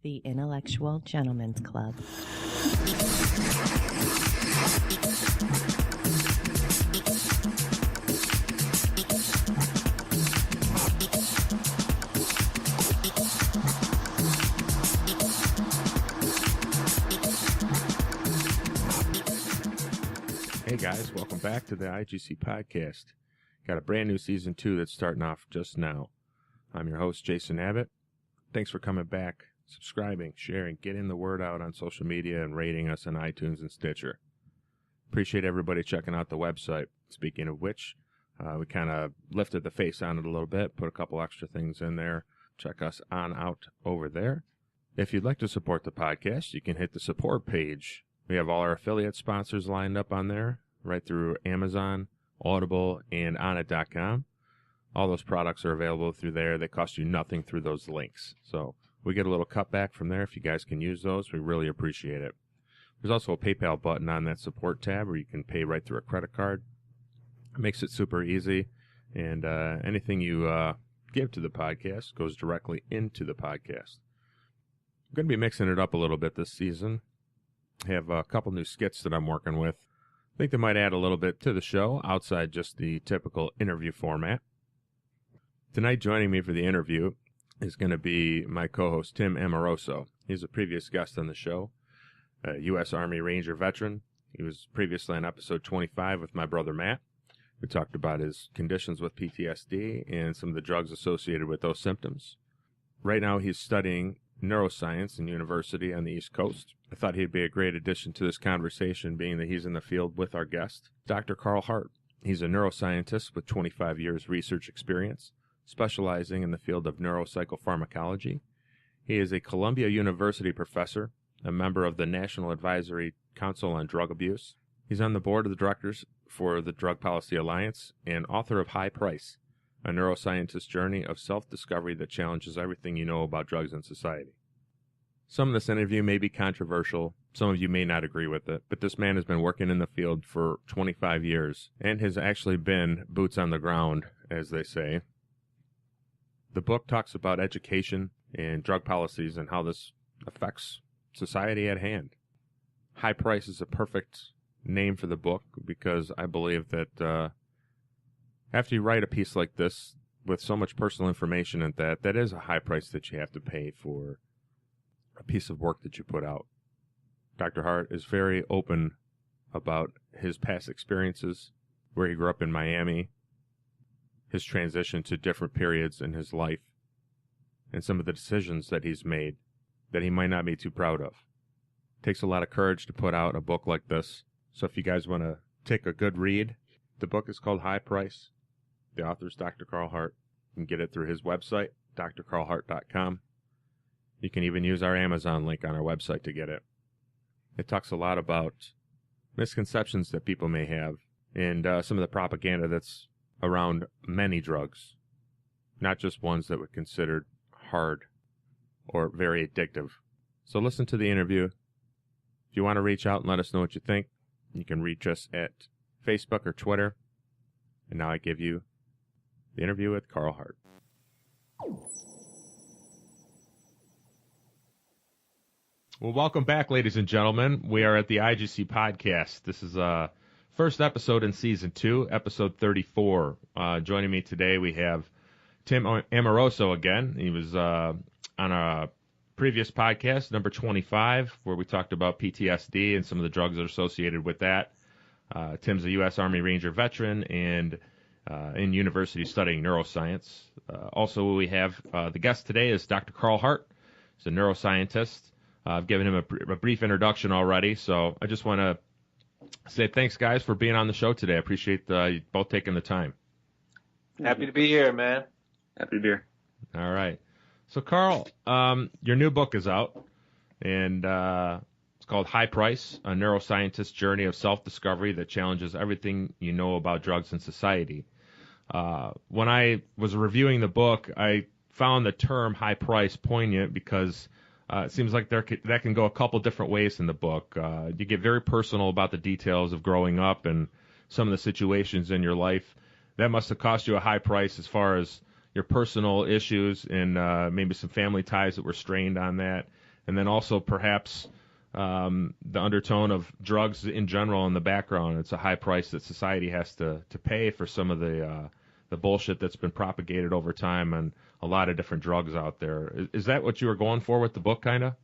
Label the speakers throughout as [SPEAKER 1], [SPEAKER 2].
[SPEAKER 1] The Intellectual Gentlemen's Club.
[SPEAKER 2] Hey guys, welcome back to the IGC podcast. Got a brand new season 2 that's starting off just now. I'm your host, Jason Abbott. Thanks for coming back, subscribing, sharing, getting the word out on social media, and rating us on iTunes and Stitcher. Appreciate everybody checking out the website. Speaking of which, we kind of lifted the face on it a little bit, put a couple extra things in there. Check us on out over there. If you'd like to support the podcast, you can hit the support page. We have all our affiliate sponsors lined up on there, right through Amazon, Audible, and Onnit.com. All those products are available through there. They cost you nothing through those links. So we get a little cutback from there. If you guys can use those, we really appreciate it. There's also a PayPal button on that support tab where you can pay right through a credit card. It makes it super easy. And anything you give to the podcast goes directly into the podcast. I'm going to be mixing it up a little bit this season. I have a couple new skits that I'm working with. I think they might add a little bit to the show outside just the typical interview format. Tonight joining me for the interview is going to be my co-host Tim Amoroso. He's a previous guest on the show, a U.S. Army Ranger veteran. He was previously on episode 25 with my brother Matt. We talked about his conditions with PTSD and some of the drugs associated with those symptoms. Right now he's studying neuroscience in university on the East Coast. I thought he'd be a great addition to this conversation, being that he's in the field with our guest, Dr. Carl Hart. He's a neuroscientist with 25 years research experience, specializing in the field of neuropsychopharmacology. He is a Columbia University professor, a member of the National Advisory Council on Drug Abuse. He's on the board of the directors for the Drug Policy Alliance and author of High Price, a neuroscientist's journey of self-discovery that challenges everything you know about drugs and society. Some of this interview may be controversial. Some of you may not agree with it, but this man has been working in the field for 25 years and has actually been boots on the ground, as they say. The book talks about education and drug policies and how this affects society at hand. High Price is a perfect name for the book because I believe that after you write a piece like this with so much personal information in that is a high price that you have to pay for a piece of work that you put out. Dr. Hart is very open about his past experiences, where he grew up in Miami, his transition to different periods in his life, and some of the decisions that he's made that he might not be too proud of. It takes a lot of courage to put out a book like this. So if you guys want to take a good read, the book is called High Price. The author is Dr. Carl Hart. You can get it through his website, drcarlhart.com. You can even use our Amazon link on our website to get it. It talks a lot about misconceptions that people may have and some of the propaganda that's around many drugs, not just ones that were considered hard or very addictive. So listen to the interview. If you want to reach out and let us know what you think, you can reach us at Facebook or Twitter. And now I give you the interview with Carl Hart. Well, welcome back, ladies and gentlemen. We are at the IGC podcast. This is first episode in season 2, episode 34. Joining me today, we have Tim Amoroso again. He was on a previous podcast, number 25, where we talked about PTSD and some of the drugs that are associated with that. Tim's a U.S. Army Ranger veteran and in university studying neuroscience. Also, we have the guest today is Dr. Carl Hart. He's a neuroscientist. I've given him a brief introduction already, so I just want to say thanks, guys, for being on the show today. I appreciate you both taking the time.
[SPEAKER 3] Happy to be here, man.
[SPEAKER 4] Happy to be here.
[SPEAKER 2] All right. So, Carl, your new book is out, and it's called High Price, a neuroscientist's journey of self-discovery that challenges everything you know about drugs and society. When I was reviewing the book, I found the term high price poignant because it seems like that can go a couple different ways in the book. You get very personal about the details of growing up and some of the situations in your life. That must have cost you a high price as far as your personal issues and maybe some family ties that were strained on that, and then also perhaps the undertone of drugs in general in the background. It's a high price that society has to pay for some of the bullshit that's been propagated over time and a lot of different drugs out there. Is that what you were going for with the book, kind of?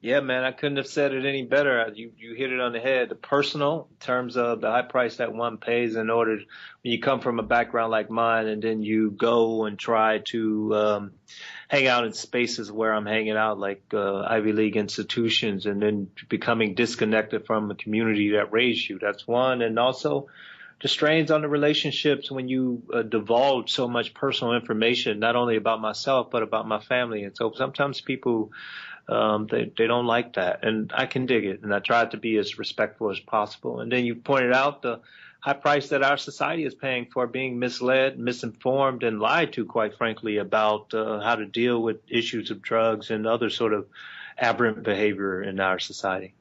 [SPEAKER 3] Yeah, man, I couldn't have said it any better. You hit it on the head. The personal, in terms of the high price that one pays in order, when you come from a background like mine and then you go and try to hang out in spaces where I'm hanging out, like Ivy League institutions, and then becoming disconnected from the community that raised you. That's one. And also the strains on the relationships when you divulge so much personal information, not only about myself, but about my family. And so sometimes people, they don't like that, and I can dig it. And I tried to be as respectful as possible. And then you pointed out the high price that our society is paying for being misled, misinformed, and lied to, quite frankly, about how to deal with issues of drugs and other sort of aberrant behavior in our society.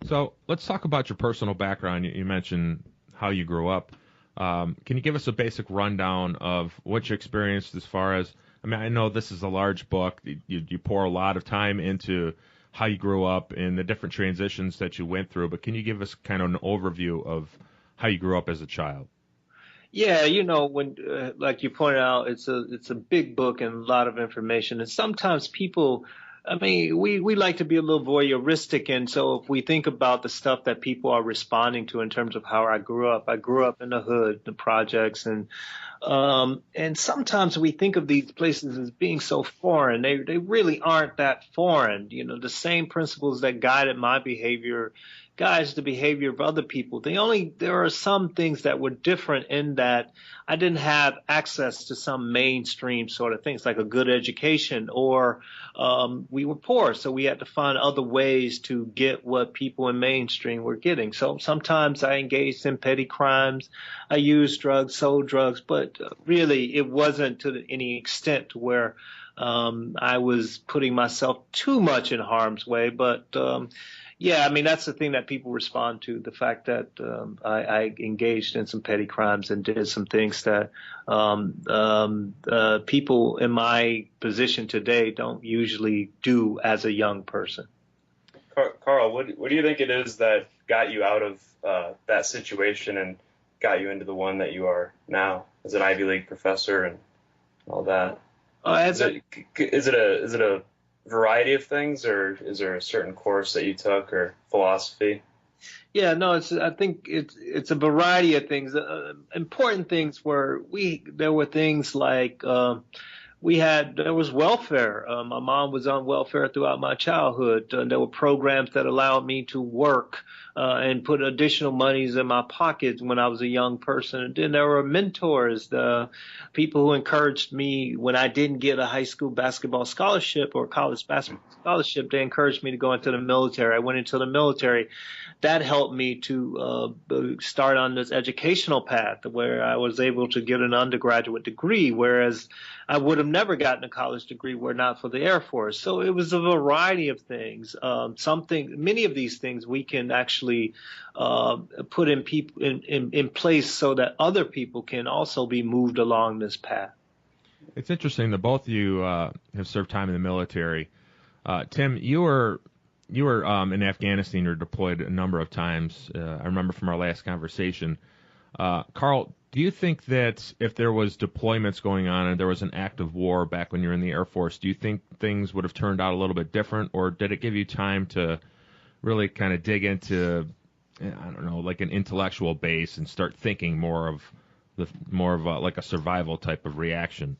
[SPEAKER 2] So let's talk about your personal background. You mentioned how you grew up. Can you give us a basic rundown of what you experienced as far as, I mean, I know this is a large book. You pour a lot of time into how you grew up and the different transitions that you went through, but can you give us kind of an overview of how you grew up as a child?
[SPEAKER 3] Yeah, when like you pointed out, it's a big book and a lot of information, and sometimes people, I mean, we like to be a little voyeuristic, and so if we think about the stuff that people are responding to in terms of how I grew up in the hood, the projects, and sometimes we think of these places as being so foreign. They really aren't that foreign. The same principles that guided my behavior guides the behavior of other people. There are some things that were different in that I didn't have access to some mainstream sort of things like a good education, or we were poor, so we had to find other ways to get what people in mainstream were getting. So sometimes I engaged in petty crimes. I used drugs, sold drugs, but really it wasn't to any extent where I was putting myself too much in harm's way. But yeah, I mean, that's the thing that people respond to, the fact that I engaged in some petty crimes and did some things that people in my position today don't usually do as a young person.
[SPEAKER 4] Carl, what do you think it is that got you out of that situation and got you into the one that you are now as an Ivy League professor and all that? Is it a variety of things, or is there a certain course that you took or philosophy?
[SPEAKER 3] Yeah, no, I think it's a variety of things. Important things there were things like there was welfare. My mom was on welfare throughout my childhood. There were programs that allowed me to work and put additional monies in my pockets when I was a young person. And then there were mentors, the people who encouraged me when I didn't get a high school basketball scholarship or college basketball scholarship. They encouraged me to go into the military. I went into the military. That helped me to start on this educational path where I was able to get an undergraduate degree, whereas I would have never gotten a college degree were not for the Air Force. So it was a variety of things. Many of these things we can actually put in place so that other people can also be moved along this path.
[SPEAKER 2] It's interesting that both of you have served time in the military. Tim, you were in Afghanistan. You were deployed a number of times. I remember from our last conversation. Carl, do you think that if there was deployments going on and there was an active war back when you were in the Air Force, do you think things would have turned out a little bit different, or did it give you time to really kind of dig into, I don't know, like an intellectual base and start thinking more of like a survival type of reaction?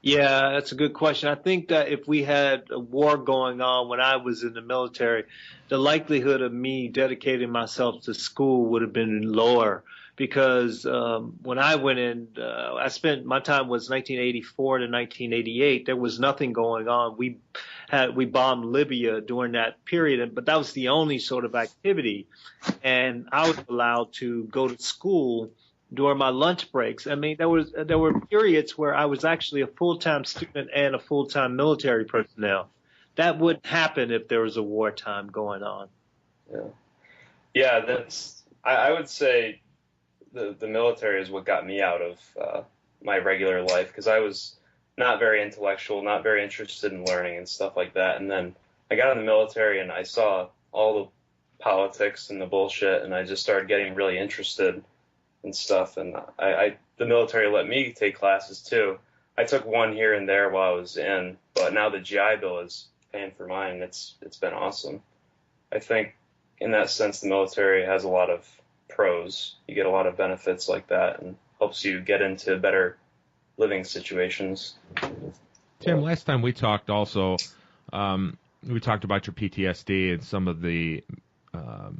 [SPEAKER 3] Yeah, that's a good question. I think that if we had a war going on when I was in the military, the likelihood of me dedicating myself to school would have been lower, because when I went in, my time was 1984 to 1988. There was nothing going on. We bombed Libya during that period, but that was the only sort of activity. And I was allowed to go to school during my lunch breaks. I mean, there were periods where I was actually a full-time student and a full-time military personnel. That wouldn't happen if there was a wartime going on.
[SPEAKER 4] Yeah, I would say the military is what got me out of my regular life because I was not very intellectual, not very interested in learning and stuff like that. And then I got in the military and I saw all the politics and the bullshit, and I just started getting really interested in stuff. And the military let me take classes too. I took one here and there while I was in, but now the GI Bill is paying for mine. It's been awesome. I think in that sense, the military has a lot of pros. You get a lot of benefits like that and helps you get into better living situations.
[SPEAKER 2] Tim, last time we talked also, we talked about your PTSD and some of the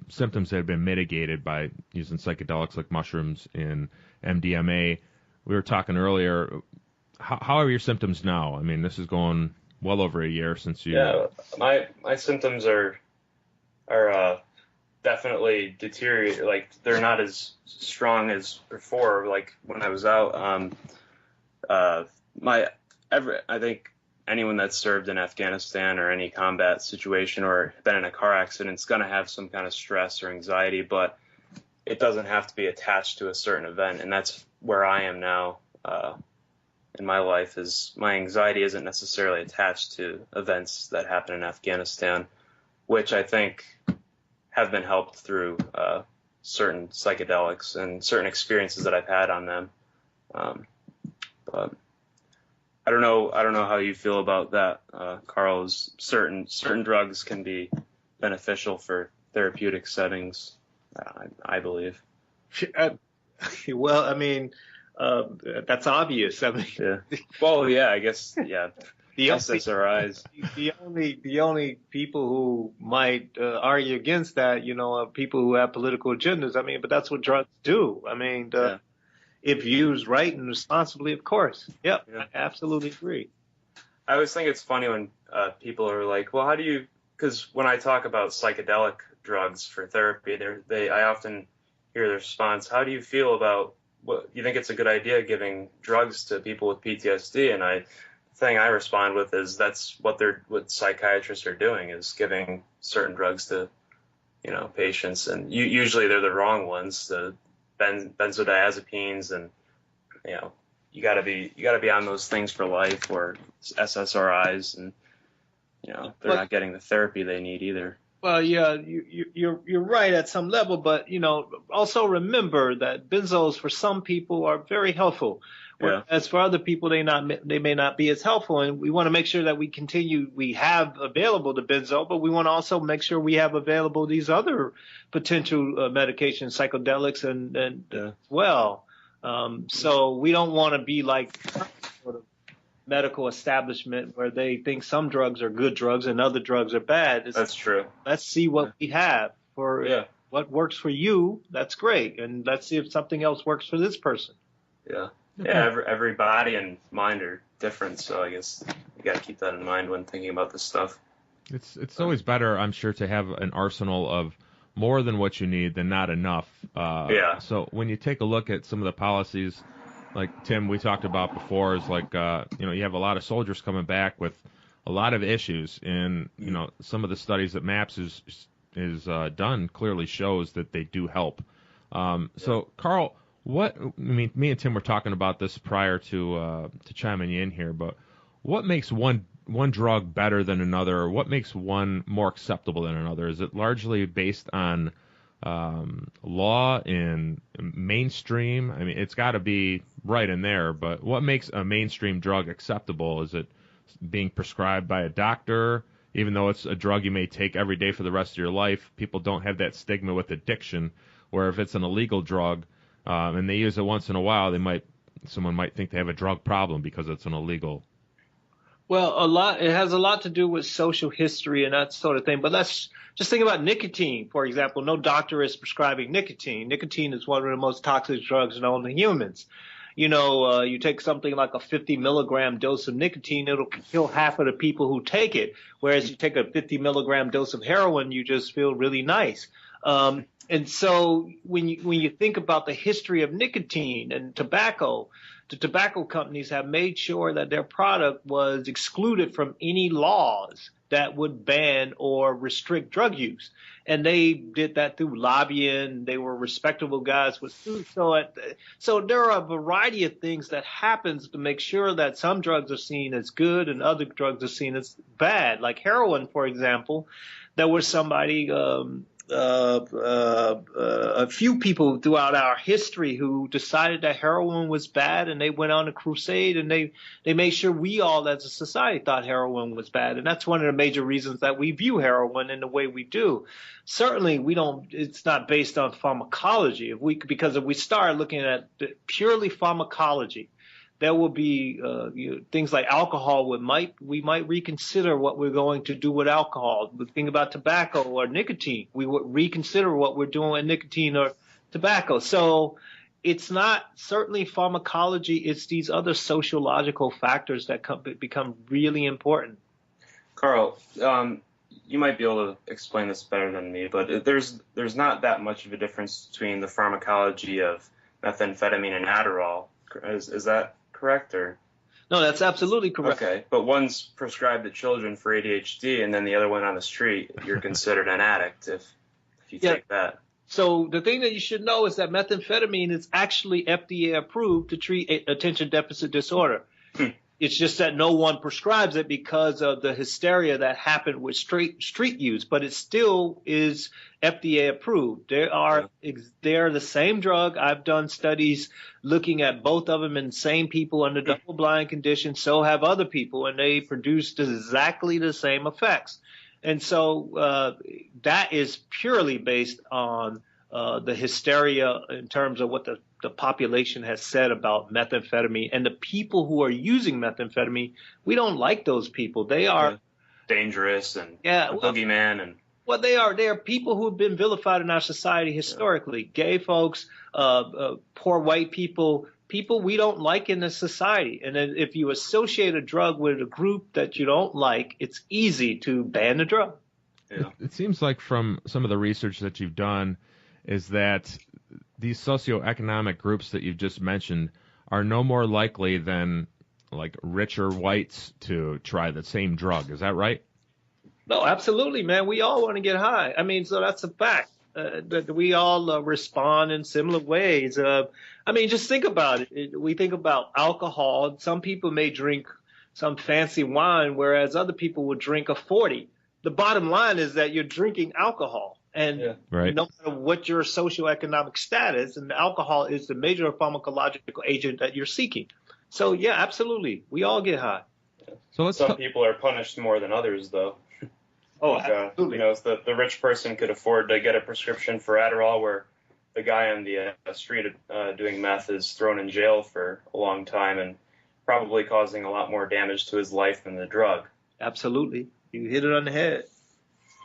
[SPEAKER 2] symptoms that have been mitigated by using psychedelics like mushrooms and MDMA. We were talking earlier, how are your symptoms now? I mean, this is going well over a year since you...
[SPEAKER 4] Yeah, my symptoms are definitely deteriorated. Like, they're not as strong as before, like when I was out. I think anyone that's served in Afghanistan or any combat situation or been in a car accident is going to have some kind of stress or anxiety, but it doesn't have to be attached to a certain event. And that's where I am now in my life, is my anxiety isn't necessarily attached to events that happen in Afghanistan, which I think have been helped through certain psychedelics and certain experiences that I've had on them. But I don't know how you feel about that, Carl. Is certain drugs can be beneficial for therapeutic settings, I believe.
[SPEAKER 3] Well, I mean, that's obvious. I mean,
[SPEAKER 4] yeah. Well, yeah, I guess, yeah.
[SPEAKER 3] The
[SPEAKER 4] SSRIs.
[SPEAKER 3] The only people who might argue against that, are people who have political agendas. I mean, but that's what drugs do. I mean,
[SPEAKER 4] yeah.
[SPEAKER 3] If used right and responsibly, of course. Yep, yeah. I absolutely agree.
[SPEAKER 4] I always think it's funny when people are like, well, how do you, because when I talk about psychedelic drugs for therapy, I often hear the response, how do you feel about, what you think it's a good idea giving drugs to people with PTSD? And the thing I respond with is that's what psychiatrists are doing, is giving certain drugs to, patients. And usually they're the wrong ones, the benzodiazepines, and you got to be on those things for life, or SSRIs, and they're not getting the therapy they need either.
[SPEAKER 3] Well, yeah, you're right at some level, but also remember that benzos for some people are very helpful.
[SPEAKER 4] Yeah.
[SPEAKER 3] As for other people, they may not be as helpful, and we want to make sure that we have available the benzo, but we want to also make sure we have available these other potential medications, psychedelics, and
[SPEAKER 4] yeah.
[SPEAKER 3] as well. So we don't want to be like sort of medical establishment where they think some drugs are good drugs and other drugs are bad.
[SPEAKER 4] That's true.
[SPEAKER 3] Let's see what we have for what works for you. That's great, and let's see if something else works for this person.
[SPEAKER 4] Yeah.
[SPEAKER 2] Okay.
[SPEAKER 4] Yeah, every body and mind are different, so I guess you got to keep that in mind when thinking about this stuff.
[SPEAKER 2] It's always better, I'm sure, to have an arsenal of more than what you need than not enough.
[SPEAKER 4] Yeah.
[SPEAKER 2] So when you take a look at some of the policies, like Tim, we talked about before, is like you have a lot of soldiers coming back with a lot of issues, and some of the studies that MAPS is done clearly shows that they do help. So Carl, me and Tim were talking about this prior to chiming in here, but what makes one drug better than another, or what makes one more acceptable than another? Is it largely based on law and mainstream? I mean, it's got to be right in there, but what makes a mainstream drug acceptable? Is it being prescribed by a doctor? Even though it's a drug you may take every day for the rest of your life, people don't have that stigma with addiction, where if it's an illegal drug, and they use it once in a while, someone might think they have a drug problem because it's an illegal.
[SPEAKER 3] Well, it has a lot to do with social history and that sort of thing. But let's just think about nicotine, for example. No doctor is prescribing nicotine. Nicotine is one of the most toxic drugs known to humans. You take something like a 50 milligram dose of nicotine, it'll kill half of the people who take it. Whereas you take a 50 milligram dose of heroin, you just feel really nice. And so when you think about the history of nicotine and tobacco, the tobacco companies have made sure that their product was excluded from any laws that would ban or restrict drug use. And they did that through lobbying. They were respectable guys with food. So there are a variety of things that happens to make sure that some drugs are seen as good and other drugs are seen as bad. Like heroin, for example, there was somebody, a few people throughout our history who decided that heroin was bad, and they went on a crusade, and they made sure we all as a society thought heroin was bad. And that's one of the major reasons that we view heroin in the way we do. Certainly it's not based on pharmacology. Because if we start looking at purely pharmacology, there will be things like alcohol. We might reconsider what we're going to do with alcohol. The thing about tobacco or nicotine, we would reconsider what we're doing with nicotine or tobacco. So it's not certainly pharmacology. It's these other sociological factors that become really important.
[SPEAKER 4] Carl, you might be able to explain this better than me, but there's not that much of a difference between the pharmacology of methamphetamine and Adderall. Is that correct? Or
[SPEAKER 3] no, that's absolutely correct.
[SPEAKER 4] Okay, but one's prescribed to children for ADHD, and then the other one on the street, you're considered an addict if you take that.
[SPEAKER 3] So the thing that you should know is that methamphetamine is actually FDA approved to treat attention deficit disorder. It's just that no one prescribes it because of the hysteria that happened with street use, but it still is FDA approved. They're the same drug. I've done studies looking at both of them in the same people under double-blind conditions. So have other people, and they produced exactly the same effects. And so that is purely based on the hysteria in terms of what the population has said about methamphetamine. And the people who are using methamphetamine, we don't like those people. They are
[SPEAKER 4] dangerous and boogeyman. And
[SPEAKER 3] well, they are people who have been vilified in our society historically. Gay folks, poor white people we don't like in this society. And if you associate a drug with a group that you don't like, it's easy to ban the drug.
[SPEAKER 2] Yeah. It seems like from some of the research that you've done is that these socioeconomic groups that you've just mentioned are no more likely than like richer whites to try the same drug. Is that right?
[SPEAKER 3] No, absolutely, man. We all want to get high. I mean, so that's a fact that we all respond in similar ways. I mean, just think about it. We think about alcohol. Some people may drink some fancy wine, whereas other people would drink a 40. The bottom line is that you're drinking alcohol. And no matter what your socioeconomic status, and alcohol is the major pharmacological agent that you're seeking. So, yeah, absolutely. We all get high.
[SPEAKER 4] So some people are punished more than others, though.
[SPEAKER 3] Oh, absolutely.
[SPEAKER 4] The rich person could afford to get a prescription for Adderall, where the guy on the street doing meth is thrown in jail for a long time and probably causing a lot more damage to his life than the drug.
[SPEAKER 3] Absolutely. You hit it on the head.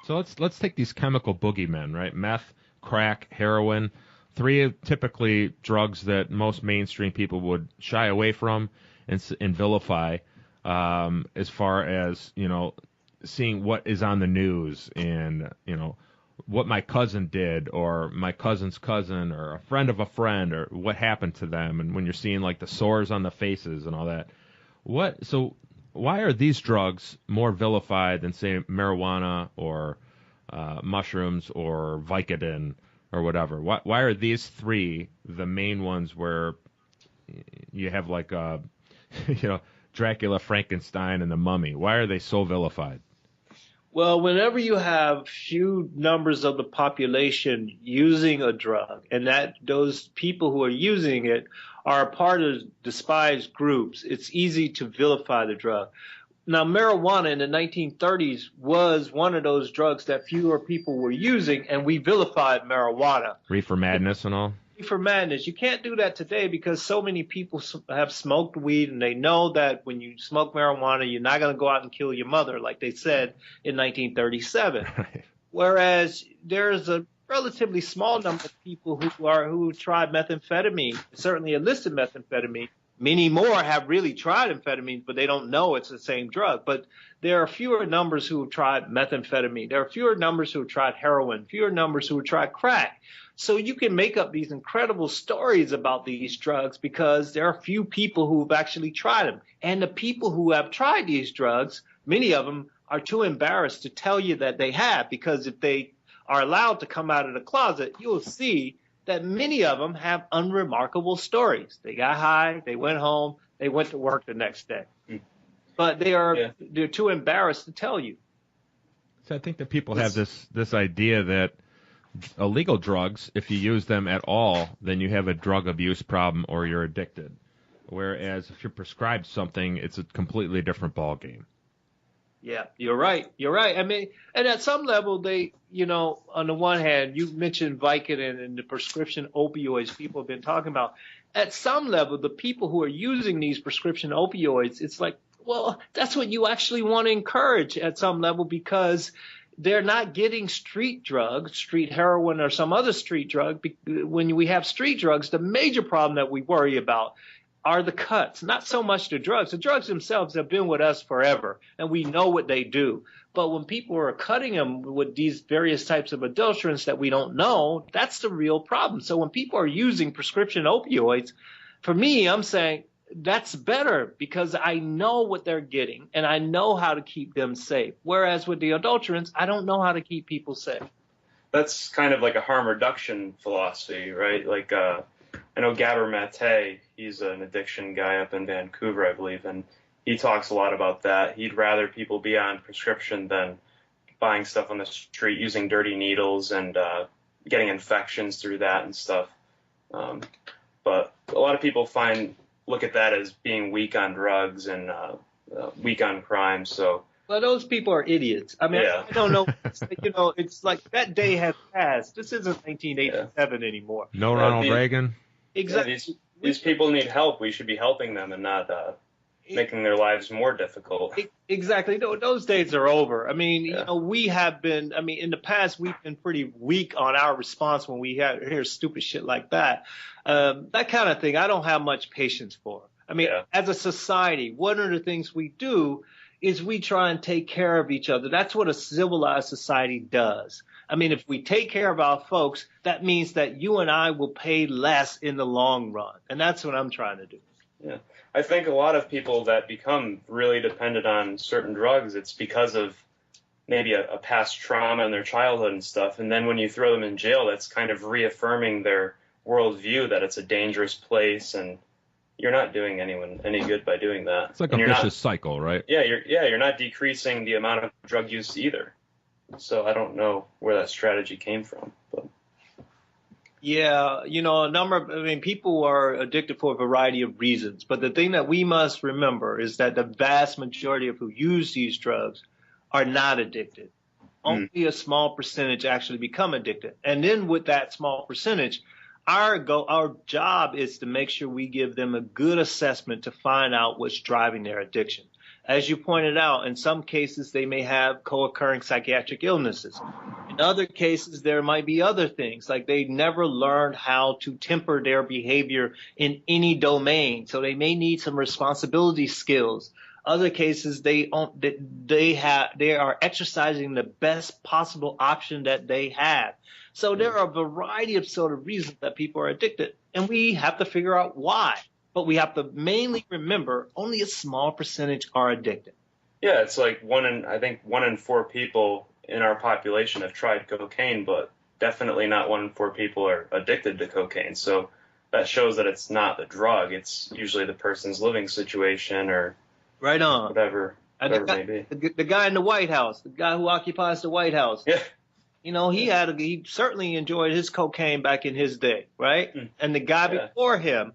[SPEAKER 2] So let's take these chemical boogeymen, right? Meth, crack, heroin, three typically drugs that most mainstream people would shy away from and vilify, as far as, seeing what is on the news and, what my cousin did or my cousin's cousin or a friend of a friend or what happened to them. And when you're seeing like the sores on the faces and all that, why are these drugs more vilified than, say, marijuana or mushrooms or Vicodin or whatever? Why are these three the main ones where you have like Dracula, Frankenstein, and the Mummy? Why are they so vilified?
[SPEAKER 3] Well, whenever you have few numbers of the population using a drug, and that those people who are using it are a part of despised groups, it's easy to vilify the drug. Now, marijuana in the 1930s was one of those drugs that fewer people were using, and we vilified marijuana.
[SPEAKER 2] Reefer madness and all?
[SPEAKER 3] Reefer madness. You can't do that today because so many people have smoked weed, and they know that when you smoke marijuana, you're not going to go out and kill your mother, like they said in 1937. Right. Whereas there's a relatively small number of people who tried methamphetamine, certainly illicit methamphetamine. Many more have really tried amphetamines, but they don't know it's the same drug. But there are fewer numbers who have tried methamphetamine. There are fewer numbers who have tried heroin, fewer numbers who have tried crack. So you can make up these incredible stories about these drugs because there are few people who have actually tried them. And the people who have tried these drugs, many of them are too embarrassed to tell you that they have, because if they are allowed to come out of the closet, you'll see that many of them have unremarkable stories. They got high, they went home, they went to work the next day. But they're too embarrassed to tell you.
[SPEAKER 2] So I think that people have this idea that illegal drugs, if you use them at all, then you have a drug abuse problem or you're addicted. Whereas if you're prescribed something, it's a completely different ballgame.
[SPEAKER 3] Yeah, you're right. You're right. I mean, and at some level, they, on the one hand, you mentioned Vicodin and the prescription opioids people have been talking about. At some level, the people who are using these prescription opioids, it's like, well, that's what you actually want to encourage at some level, because they're not getting street drugs, street heroin or some other street drug. When we have street drugs, the major problem that we worry about are the cuts, not so much the drugs. The drugs themselves have been with us forever, and we know what they do. But when people are cutting them with these various types of adulterants that we don't know, that's the real problem. So when people are using prescription opioids, for me, I'm saying that's better, because I know what they're getting and I know how to keep them safe. Whereas with the adulterants, I don't know how to keep people safe.
[SPEAKER 4] That's kind of like a harm reduction philosophy, right? Like, I know Gabor Mate, he's an addiction guy up in Vancouver, I believe, and he talks a lot about that. He'd rather people be on prescription than buying stuff on the street, using dirty needles and getting infections through that and stuff. But a lot of people look at that as being weak on drugs and weak on crime. So,
[SPEAKER 3] well, those people are idiots. I mean, I don't know. It's like that day has passed. This isn't 1987 anymore.
[SPEAKER 2] No Ronald Reagan.
[SPEAKER 3] Exactly.
[SPEAKER 4] Yeah, these people need help. We should be helping them and not making their lives more difficult.
[SPEAKER 3] Exactly. No, those days are over. I mean, we have been, in the past, we've been pretty weak on our response when we hear stupid shit like that. That kind of thing, I don't have much patience for. I mean, as a society, one of the things we do is we try and take care of each other. That's what a civilized society does. I mean, if we take care of our folks, that means that you and I will pay less in the long run. And that's what I'm trying to do.
[SPEAKER 4] Yeah. I think a lot of people that become really dependent on certain drugs, it's because of maybe a past trauma in their childhood and stuff. And then when you throw them in jail, that's kind of reaffirming their worldview that it's a dangerous place, and you're not doing anyone any good by doing that.
[SPEAKER 2] It's like a vicious cycle, right?
[SPEAKER 4] Yeah, you're not decreasing the amount of drug use either. So I don't know where that strategy came from. But.
[SPEAKER 3] Yeah, people are addicted for a variety of reasons. But the thing that we must remember is that the vast majority of who use these drugs are not addicted. Only a small percentage actually become addicted. And then with that small percentage, our job is to make sure we give them a good assessment to find out what's driving their addiction. As you pointed out, in some cases, they may have co-occurring psychiatric illnesses. In other cases, there might be other things, like they never learned how to temper their behavior in any domain. So they may need some responsibility skills. Other cases, they are exercising the best possible option that they have. So there are a variety of sort of reasons that people are addicted, and we have to figure out why. But we have to mainly remember only a small percentage are addicted.
[SPEAKER 4] Yeah, it's like 1 in 4 people in our population have tried cocaine, but definitely not 1 in 4 people are addicted to cocaine. So that shows that it's not the drug. It's usually the person's living situation or
[SPEAKER 3] right on.
[SPEAKER 4] Whatever it may be.
[SPEAKER 3] The guy in the White House, the guy who occupies the White House.
[SPEAKER 4] Yeah.
[SPEAKER 3] He certainly enjoyed his cocaine back in his day, right? And the guy before him,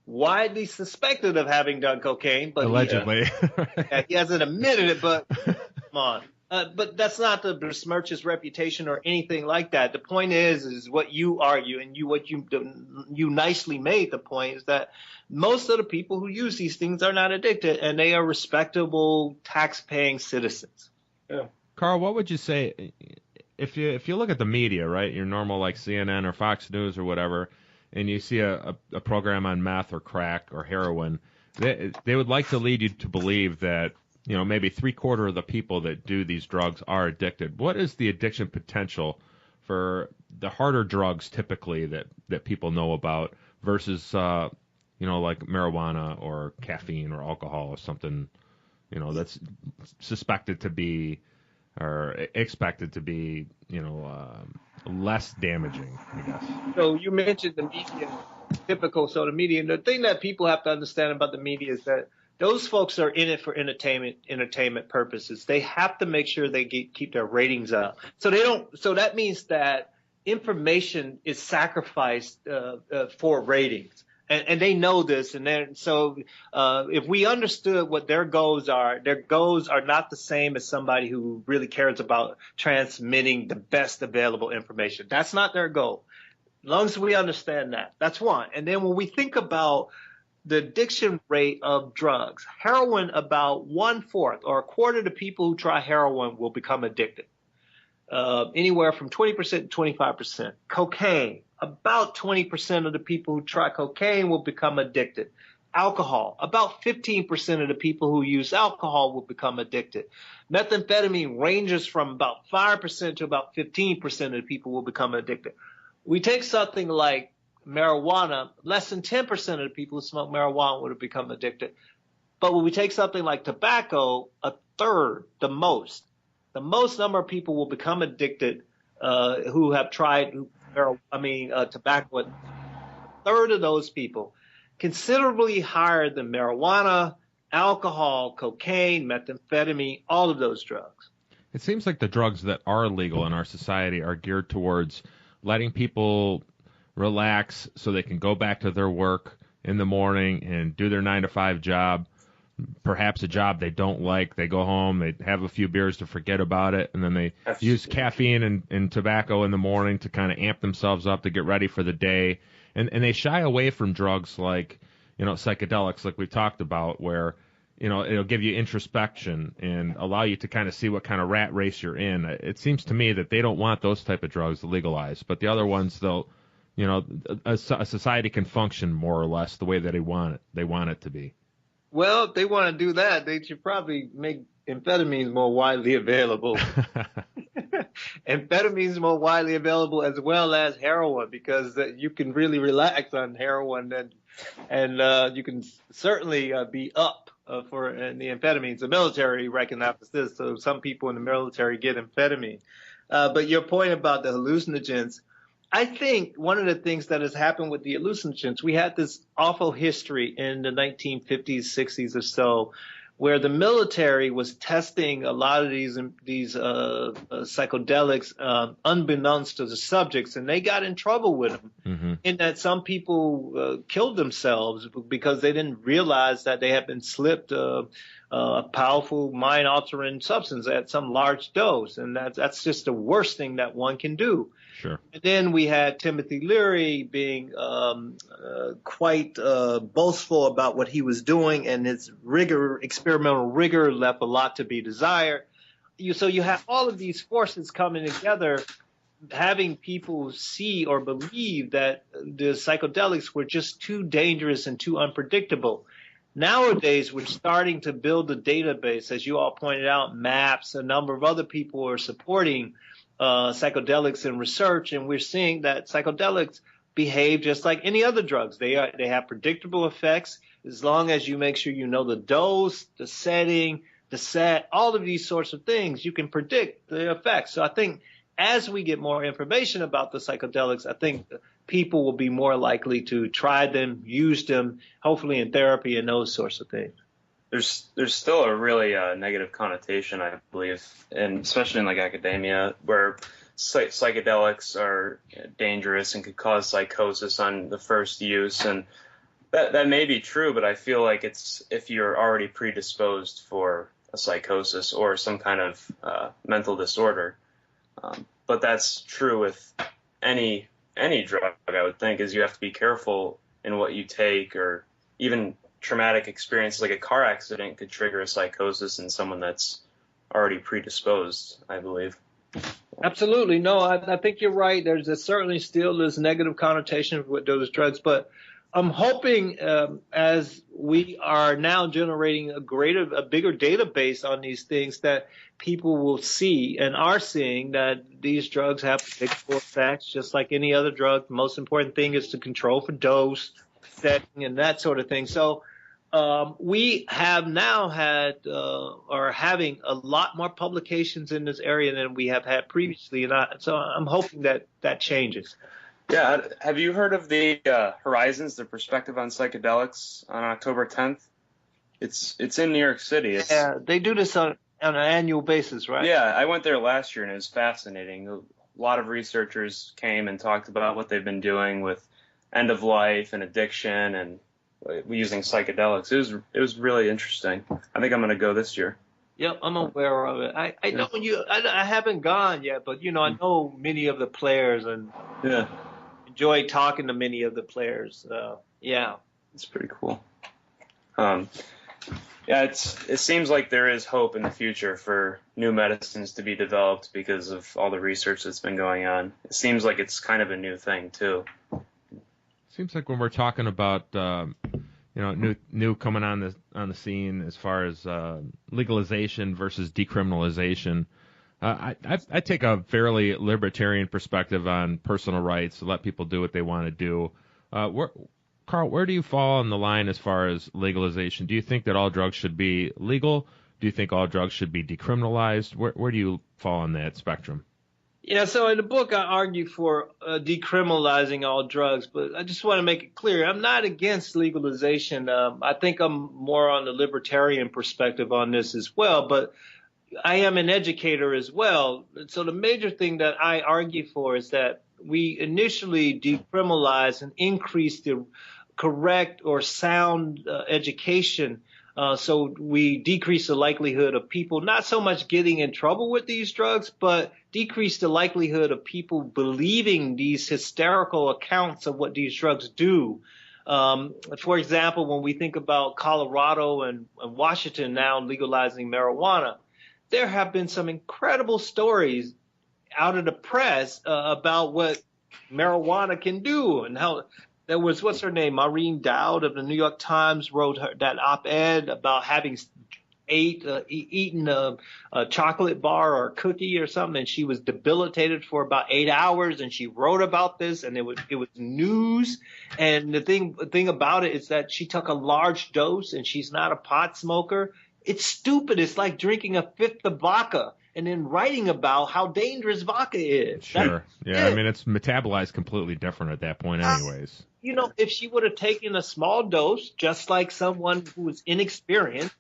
[SPEAKER 3] widely suspected of having done cocaine, but
[SPEAKER 2] allegedly,
[SPEAKER 3] he hasn't admitted it. But come on, but that's not to besmirch his reputation or anything like that. The point is what you argue, and you nicely made the point is that most of the people who use these things are not addicted, and they are respectable, tax-paying citizens.
[SPEAKER 4] Yeah,
[SPEAKER 2] Carl, what would you say if you look at the media, right? Your normal like CNN or Fox News or whatever, and you see a program on meth or crack or heroin, they would like to lead you to believe that, maybe 3/4 of the people that do these drugs are addicted. What is the addiction potential for the harder drugs typically that people know about versus, like marijuana or caffeine or alcohol or something that's suspected to be or expected to be, less damaging, I guess.
[SPEAKER 3] So you mentioned the media, typical. So the media, the thing that people have to understand about the media is that those folks are in it for entertainment purposes. They have to make sure they keep their ratings up. So they don't. So that means that information is sacrificed for ratings. And they know this, and then so if we understood what their goals are not the same as somebody who really cares about transmitting the best available information. That's not their goal. As long as we understand that, that's one. And then when we think about the addiction rate of drugs, heroin, about 1/4 or a quarter of the people who try heroin will become addicted. Anywhere from 20% to 25%. Cocaine, about 20% of the people who try cocaine will become addicted. Alcohol, about 15% of the people who use alcohol will become addicted. Methamphetamine ranges from about 5% to about 15% of the people will become addicted. We take something like marijuana, less than 10% of the people who smoke marijuana would have become addicted. But when we take something like tobacco, a third, the most number of people will become addicted who have tried tobacco. A third of those people, considerably higher than marijuana, alcohol, cocaine, methamphetamine, all of those drugs.
[SPEAKER 2] It seems like the drugs that are legal in our society are geared towards letting people relax so they can go back to their work in the morning and do their 9-to-5 job. Perhaps a job they don't like. They go home, they have a few beers to forget about it, and then they use caffeine and tobacco in the morning to kind of amp themselves up to get ready for the day. And they shy away from drugs like, psychedelics, like we've talked about, where, it'll give you introspection and allow you to kind of see what kind of rat race you're in. It seems to me that they don't want those type of drugs legalized, but the other ones, a society can function more or less the way that they want it to be.
[SPEAKER 3] Well, if they want to do that, they should probably make amphetamines more widely available. Amphetamines more widely available as well as heroin, because you can really relax on heroin and you can certainly be up for the amphetamines. The military recognizes this, so some people in the military get amphetamine. But your point about the hallucinogens, I think one of the things that has happened with the hallucinogens, we had this awful history in the 1950s, 60s or so, where the military was testing a lot of these psychedelics unbeknownst to the subjects, and they got in trouble with them. Mm-hmm. In that some people killed themselves because they didn't realize that they had been slipped a powerful mind-altering substance at some large dose, and that's just the worst thing that one can do.
[SPEAKER 2] Sure.
[SPEAKER 3] And then we had Timothy Leary being quite boastful about what he was doing, and his experimental rigor left a lot to be desired. So you have all of these forces coming together, having people see or believe that the psychedelics were just too dangerous and too unpredictable. Nowadays, we're starting to build a database, as you all pointed out, MAPS, a number of other people are supporting psychedelics in research, and we're seeing that psychedelics behave just like any other drugs. They have predictable effects as long as you make sure you know the dose, the setting, the set, all of these sorts of things. You can predict the effects. So I think as we get more information about the psychedelics, I think people will be more likely to try them, use them, hopefully in therapy and those sorts of things.
[SPEAKER 4] There's still a really negative connotation, I believe, and especially in like academia, where psychedelics are dangerous and could cause psychosis on the first use, and that may be true, but I feel like it's if you're already predisposed for a psychosis or some kind of mental disorder. But that's true with any drug, I would think, is you have to be careful in what you take, or even traumatic experiences like a car accident could trigger a psychosis in someone that's already predisposed, I believe.
[SPEAKER 3] Absolutely. No, I think you're right. There's certainly still this negative connotation with those drugs, but I'm hoping as we are now generating a bigger database on these things, that people will see and are seeing that these drugs have predictable effects just like any other drug. The most important thing is to control for dose, setting, and that sort of thing. So We have now had are having a lot more publications in this area than we have had previously, and so I'm hoping that changes.
[SPEAKER 4] Yeah, have you heard of the Horizons, the Perspective on Psychedelics, on October 10th? It's in New York City.
[SPEAKER 3] Yeah, they do this on an annual basis, right?
[SPEAKER 4] Yeah, I went there last year and it was fascinating. A lot of researchers came and talked about what they've been doing with end of life and addiction and using psychedelics. It was really interesting. I think I'm going to go this year.
[SPEAKER 3] Yep, I'm aware of it. I know I haven't gone yet, but I know many of the players and enjoy talking to many of the players.
[SPEAKER 4] It's pretty cool. It seems like there is hope in the future for new medicines to be developed because of all the research that's been going on. It seems like it's kind of a new thing too.
[SPEAKER 2] Seems like when we're talking about new coming on the scene as far as legalization versus decriminalization, I take a fairly libertarian perspective on personal rights to let people do what they want to do. Carl, where do you fall on the line as far as legalization? Do you think that all drugs should be legal? Do you think all drugs should be decriminalized? Where do you fall on that spectrum?
[SPEAKER 3] Yeah, so in the book, I argue for decriminalizing all drugs, but I just want to make it clear, I'm not against legalization. I think I'm more on the libertarian perspective on this as well, but I am an educator as well. So the major thing that I argue for is that we initially decriminalize and increase the correct or sound education. So we decrease the likelihood of people not so much getting in trouble with these drugs, but decrease the likelihood of people believing these hysterical accounts of what these drugs do. For example, when we think about Colorado and Washington now legalizing marijuana, there have been some incredible stories out of the press about what marijuana can do and how. There was, what's her name, Maureen Dowd of the New York Times wrote that op-ed about having eaten a chocolate bar or a cookie or something, and she was debilitated for about 8 hours, and she wrote about this, and it was news. And the thing about it is that she took a large dose, and she's not a pot smoker. It's stupid. It's like drinking a fifth of vodka and then writing about how dangerous vodka is.
[SPEAKER 2] Sure. I mean, it's metabolized completely different at that point anyways.
[SPEAKER 3] If she would have taken a small dose, just like someone who was inexperienced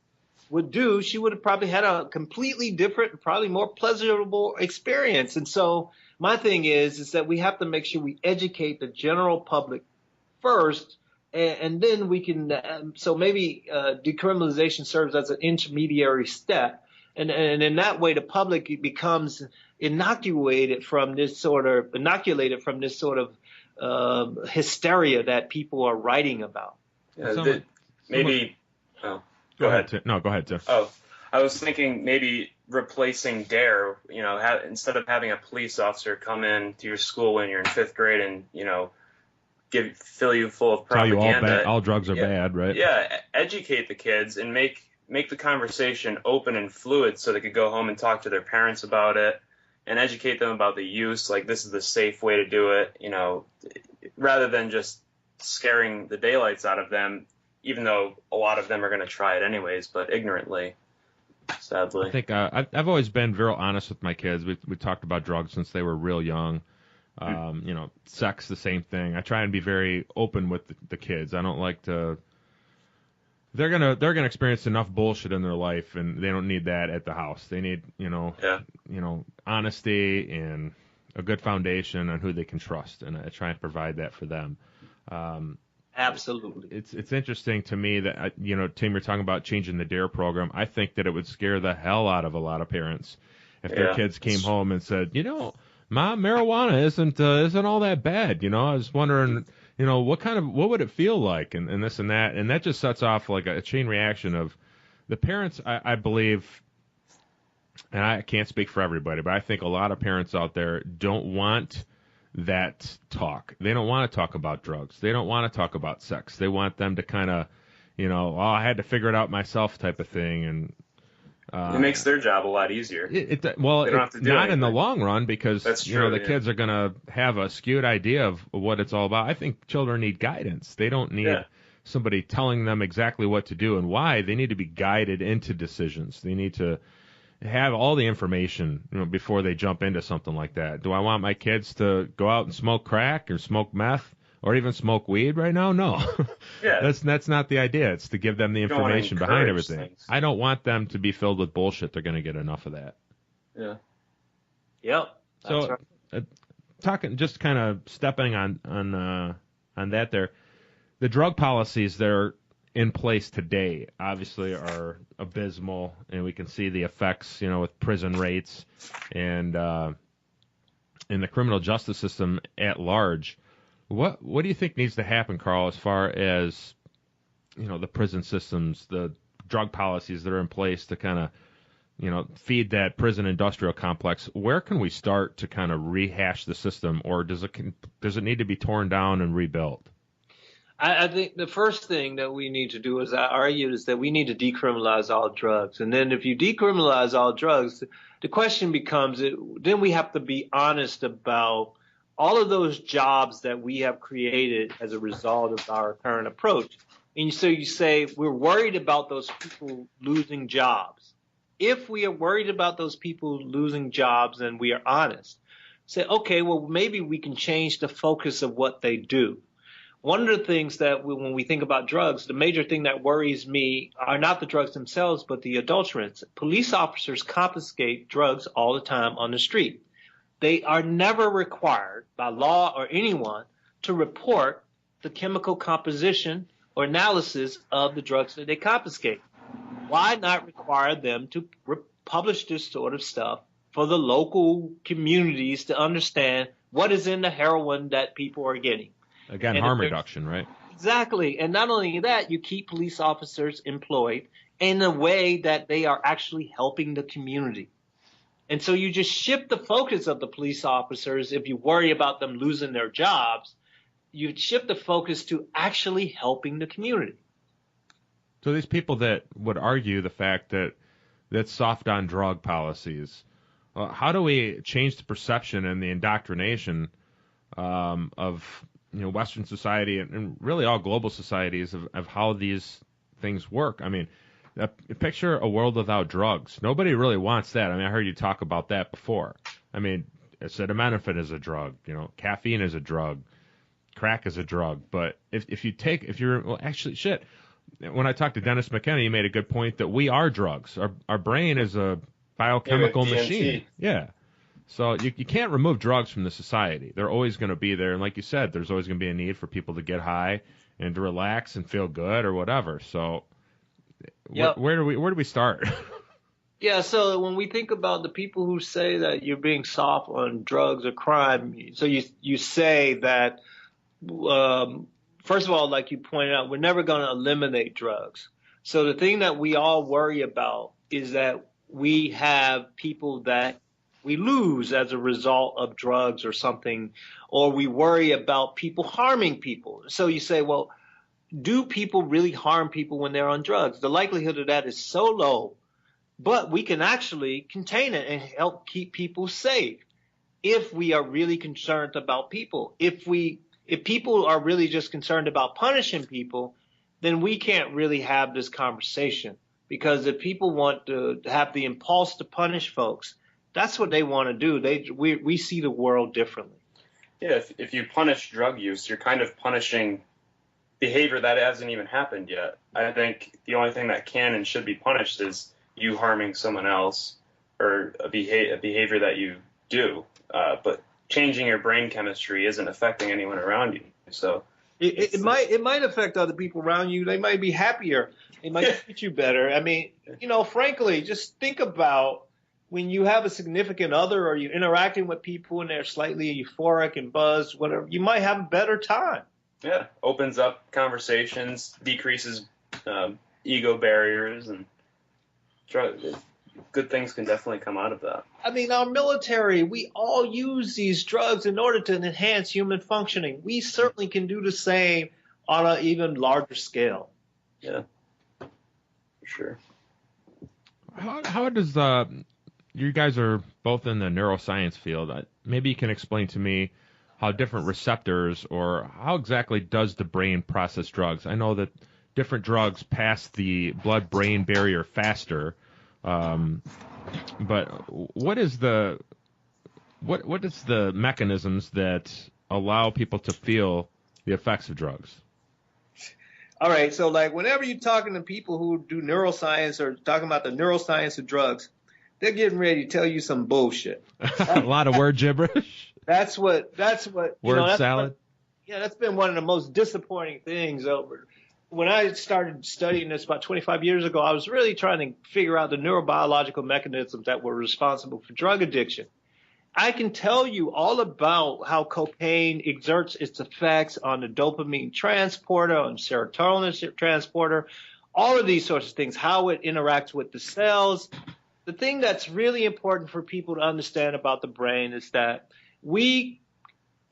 [SPEAKER 3] would do, she would have probably had a completely different, probably more pleasurable experience. And so my thing is that we have to make sure we educate the general public first, and then we can, so maybe decriminalization serves as an intermediary step. And in that way, the public becomes inoculated from this sort of hysteria that people are writing about.
[SPEAKER 4] Go ahead.
[SPEAKER 2] No, go ahead, Tim.
[SPEAKER 4] Oh, I was thinking maybe replacing DARE. Instead of having a police officer come in to your school when you're in 5th grade and fill you full of propaganda.
[SPEAKER 2] Tell you all drugs are bad, right?
[SPEAKER 4] Yeah, educate the kids and make the conversation open and fluid so they could go home and talk to their parents about it and educate them about the use, like this is the safe way to do it, rather than just scaring the daylights out of them, even though a lot of them are going to try it anyways, but ignorantly, sadly.
[SPEAKER 2] I think I've always been very honest with my kids. We talked about drugs since they were real young. Sex, the same thing. I try and be very open with the kids. I don't like to. They're gonna experience enough bullshit in their life, and they don't need that at the house. They need honesty and a good foundation on who they can trust, and I try and provide that for them.
[SPEAKER 3] Absolutely.
[SPEAKER 2] It's interesting to me that Tim, you're talking about changing the DARE program. I think that it would scare the hell out of a lot of parents if their kids came home and said, Mom, marijuana isn't all that bad. I was wondering. What would it feel like and this and that? And that just sets off like a chain reaction of the parents, I believe, and I can't speak for everybody, but I think a lot of parents out there don't want that talk. They don't want to talk about drugs. They don't want to talk about sex. They want them to kind of, I had to figure it out myself type of thing. And
[SPEAKER 4] it makes their job a lot easier.
[SPEAKER 2] Not in the long run because
[SPEAKER 4] That's true,
[SPEAKER 2] the kids are going to have a skewed idea of what it's all about. I think children need guidance. They don't need somebody telling them exactly what to do and why. They need to be guided into decisions. They need to have all the information, before they jump into something like that. Do I want my kids to go out and smoke crack or smoke meth or even smoke weed right now? No.
[SPEAKER 4] Yeah.
[SPEAKER 2] That's not the idea. It's to give them the information behind everything.
[SPEAKER 4] Things.
[SPEAKER 2] I don't want them to be filled with bullshit. They're going to get enough of that.
[SPEAKER 4] Yeah.
[SPEAKER 3] Yep.
[SPEAKER 2] So, talking, just kind of stepping on that there, the drug policies that are in place today obviously are abysmal, and we can see the effects, with prison rates and in the criminal justice system at large. What do you think needs to happen, Carl, as far as the prison systems, the drug policies that are in place to kind of feed that prison industrial complex? Where can we start to kind of rehash the system, or does it need to be torn down and rebuilt?
[SPEAKER 3] I think the first thing that we need to do, as I argued, is that we need to decriminalize all drugs. And then if you decriminalize all drugs, the question becomes, then we have to be honest about all of those jobs that we have created as a result of our current approach. And so you say, we're worried about those people losing jobs. If we are worried about those people losing jobs and we are honest, say, okay, well, maybe we can change the focus of what they do. One of the things that when we think about drugs, the major thing that worries me are not the drugs themselves, but the adulterants. Police officers confiscate drugs all the time on the street. They are never required by law or anyone to report the chemical composition or analysis of the drugs that they confiscate. Why not require them to publish this sort of stuff for the local communities to understand what is in the heroin that people are getting?
[SPEAKER 2] Again, harm reduction, right?
[SPEAKER 3] Exactly. And not only that, you keep police officers employed in a way that they are actually helping the community. And so you just shift the focus of the police officers. If you worry about them losing their jobs, you shift the focus to actually helping the community.
[SPEAKER 2] So these people that would argue the fact that that's soft on drug policies, how do we change the perception and the indoctrination of Western society and really all global societies of how these things work? I mean, picture a world without drugs. Nobody really wants that. I mean, I heard you talk about that before. I mean, acetaminophen is a drug. Caffeine is a drug. Crack is a drug. But when I talked to Dennis McKenna, he made a good point that we are drugs. Our brain is a biochemical machine. Yeah. So you can't remove drugs from the society. They're always going to be there. And like you said, there's always going to be a need for people to get high and to relax and feel good or whatever. So where do we start?
[SPEAKER 3] Yeah, so when we think about the people who say that you're being soft on drugs or crime, so you say that, first of all, like you pointed out, we're never going to eliminate drugs. So the thing that we all worry about is that we have people that we lose as a result of drugs or something, or we worry about people harming people. So you say, well, do people really harm people when they're on drugs? The likelihood of that is so low, but we can actually contain it and help keep people safe if we are really concerned about people. If people are really just concerned about punishing people, then we can't really have this conversation, because if people want to have the impulse to punish folks, that's what they want to do. We see the world differently.
[SPEAKER 4] Yeah, if you punish drug use, you're kind of punishing behavior that hasn't even happened yet. I think the only thing that can and should be punished is you harming someone else or a behavior that you do. But changing your brain chemistry isn't affecting anyone around you. So
[SPEAKER 3] it might affect other people around you. They might be happier. They might treat you better. I mean, frankly, just think about when you have a significant other or you're interacting with people and they're slightly euphoric and buzzed, whatever, you might have a better time.
[SPEAKER 4] Yeah, opens up conversations, decreases ego barriers, and good things can definitely come out of that.
[SPEAKER 3] I mean, our military, we all use these drugs in order to enhance human functioning. We certainly can do the same on an even larger scale.
[SPEAKER 4] Yeah, for sure.
[SPEAKER 2] How does you guys are both in the neuroscience field. Maybe you can explain to me how different receptors, or how exactly does the brain process drugs? I know that different drugs pass the blood-brain barrier faster, but what is the mechanisms that allow people to feel the effects of drugs?
[SPEAKER 3] All right, so like whenever you're talking to people who do neuroscience or talking about the neuroscience of drugs, they're getting ready to tell you some bullshit.
[SPEAKER 2] A lot of word gibberish.
[SPEAKER 3] That's what
[SPEAKER 2] Word salad.
[SPEAKER 3] That's been one of the most disappointing things over. When I started studying this about 25 years ago, I was really trying to figure out the neurobiological mechanisms that were responsible for drug addiction. I can tell you all about how cocaine exerts its effects on the dopamine transporter, on serotonin transporter, all of these sorts of things, how it interacts with the cells. The thing that's really important for people to understand about the brain is that we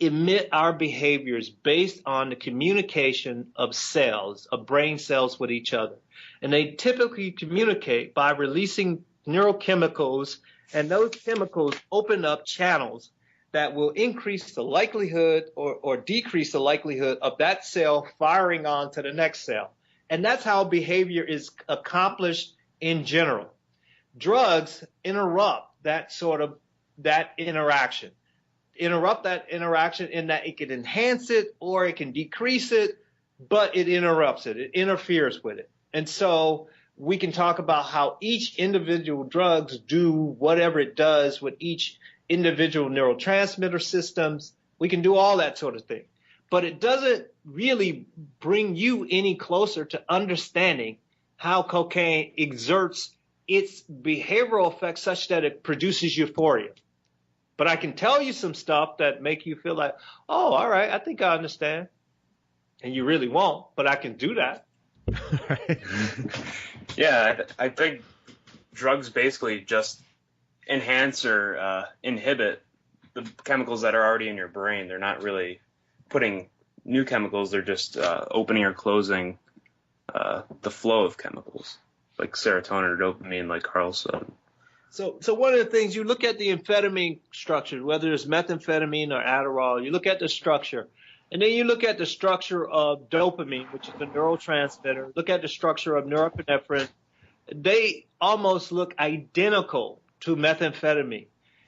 [SPEAKER 3] emit our behaviors based on the communication of cells, of brain cells with each other. And they typically communicate by releasing neurochemicals, and those chemicals open up channels that will increase the likelihood or decrease the likelihood of that cell firing on to the next cell. And that's how behavior is accomplished in general. Drugs interrupt that interaction. Interrupt that interaction in that it can enhance it or it can decrease it, but it interrupts it. It interferes with it. And so we can talk about how each individual drugs do whatever it does with each individual neurotransmitter systems. We can do all that sort of thing. But it doesn't really bring you any closer to understanding how cocaine exerts its behavioral effects such that it produces euphoria. But I can tell you some stuff that make you feel like, oh, all right, I think I understand. And you really won't, but I can do that.
[SPEAKER 4] Yeah, I think drugs basically just enhance or inhibit the chemicals that are already in your brain. They're not really putting new chemicals. They're just opening or closing the flow of chemicals, like serotonin or dopamine, like Carl said.
[SPEAKER 3] So one of the things, you look at the amphetamine structure, whether it's methamphetamine or Adderall, you look at the structure, and then you look at the structure of dopamine, which is the neurotransmitter, look at the structure of norepinephrine. They almost look identical to methamphetamine.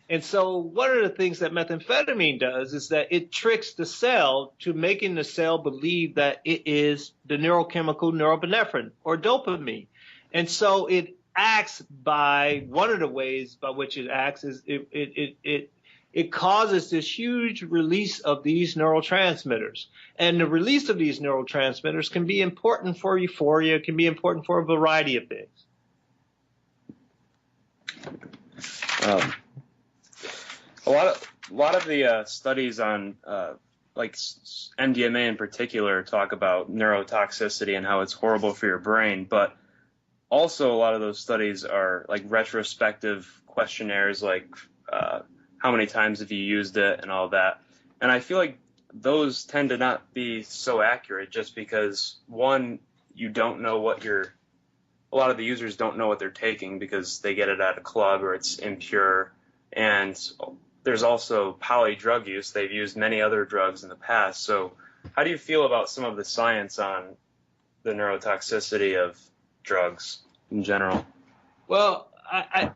[SPEAKER 3] And so one of the things that methamphetamine does is that it tricks the cell to making the cell believe that it is the neurochemical norepinephrine or dopamine. And so it acts by, one of the ways by which it acts is it causes this huge release of these neurotransmitters. And the release of these neurotransmitters can be important for euphoria, can be important for a variety of things.
[SPEAKER 4] A lot of the studies on like MDMA in particular talk about neurotoxicity and how it's horrible for your brain, but also a lot of those studies are like retrospective questionnaires, like how many times have you used it and all that. And I feel like those tend to not be so accurate just because, one, you don't know a lot of the users don't know what they're taking because they get it at a club or it's impure. And there's also poly drug use. They've used many other drugs in the past. So how do you feel about some of the science on the neurotoxicity of drugs in general?
[SPEAKER 3] Well,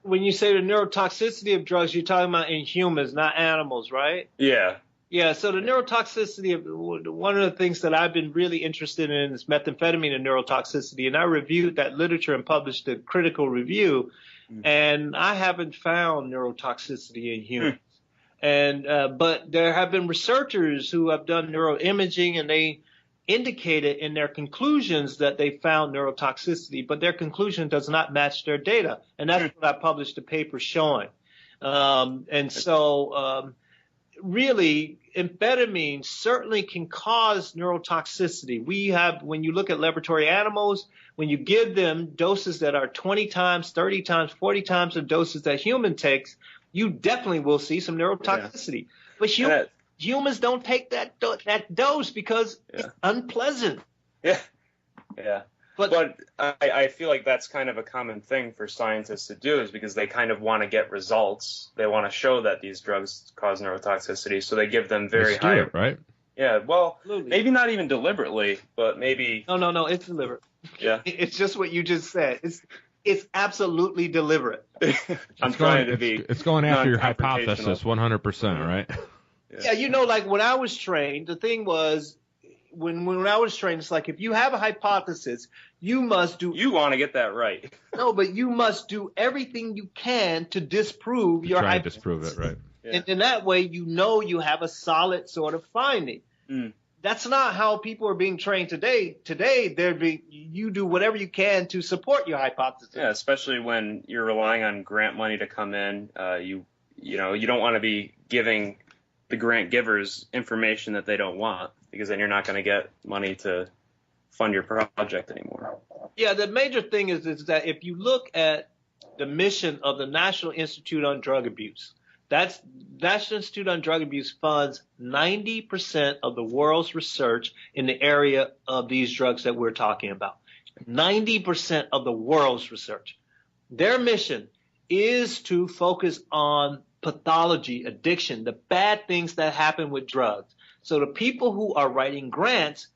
[SPEAKER 3] when you say the neurotoxicity of drugs, you're talking about in humans, not animals, right?
[SPEAKER 4] Yeah.
[SPEAKER 3] Yeah, so the neurotoxicity of one of the things that I've been really interested in is methamphetamine and neurotoxicity, and I reviewed that literature and published a critical review, and I haven't found neurotoxicity in humans. But there have been researchers who have done neuroimaging, and they indicated in their conclusions that they found neurotoxicity, but their conclusion does not match their data, and that's what I published a paper showing. Really, amphetamine certainly can cause neurotoxicity. When you look at laboratory animals, when you give them doses that are 20 times, 30 times, 40 times the doses that human takes, you definitely will see some neurotoxicity. Yeah. But humans don't take that dose because it's unpleasant.
[SPEAKER 4] Yeah. But I feel like that's kind of a common thing for scientists to do, is because they kind of want to get results. They want to show that these drugs cause neurotoxicity, so they give them very high.
[SPEAKER 2] Right?
[SPEAKER 4] Yeah, well,
[SPEAKER 3] Absolutely.
[SPEAKER 4] maybe not even deliberately, but maybe.
[SPEAKER 3] No, it's deliberate.
[SPEAKER 4] Yeah.
[SPEAKER 3] It's just what you just said. It's absolutely deliberate.
[SPEAKER 4] I'm trying to be.
[SPEAKER 2] It's going after your
[SPEAKER 4] non-confrontational.
[SPEAKER 2] hypothesis 100%, right?
[SPEAKER 3] Yeah, like when I was trained, the thing was, when I was trained, it's like if you have a hypothesis, you must do.
[SPEAKER 4] You want to get that right.
[SPEAKER 3] No, but you must do everything you can to disprove your
[SPEAKER 2] Try and
[SPEAKER 3] hypothesis.
[SPEAKER 2] disprove it, right?
[SPEAKER 4] Yeah.
[SPEAKER 3] And in that way, you have a solid sort of finding.
[SPEAKER 4] Mm.
[SPEAKER 3] That's not how people are being trained today. Today, you do whatever you can to support your hypothesis.
[SPEAKER 4] Yeah, especially when you're relying on grant money to come in. You don't want to be giving the grant givers information that they don't want, because then you're not going to get money to fund your project anymore.
[SPEAKER 3] Yeah, the major thing is that if you look at the mission of the National Institute on Drug Abuse, that's National Institute on Drug Abuse funds 90% of the world's research in the area of these drugs that we're talking about. 90% of the world's research. Their mission is to focus on pathology, addiction, the bad things that happen with drugs. So the people who are writing grants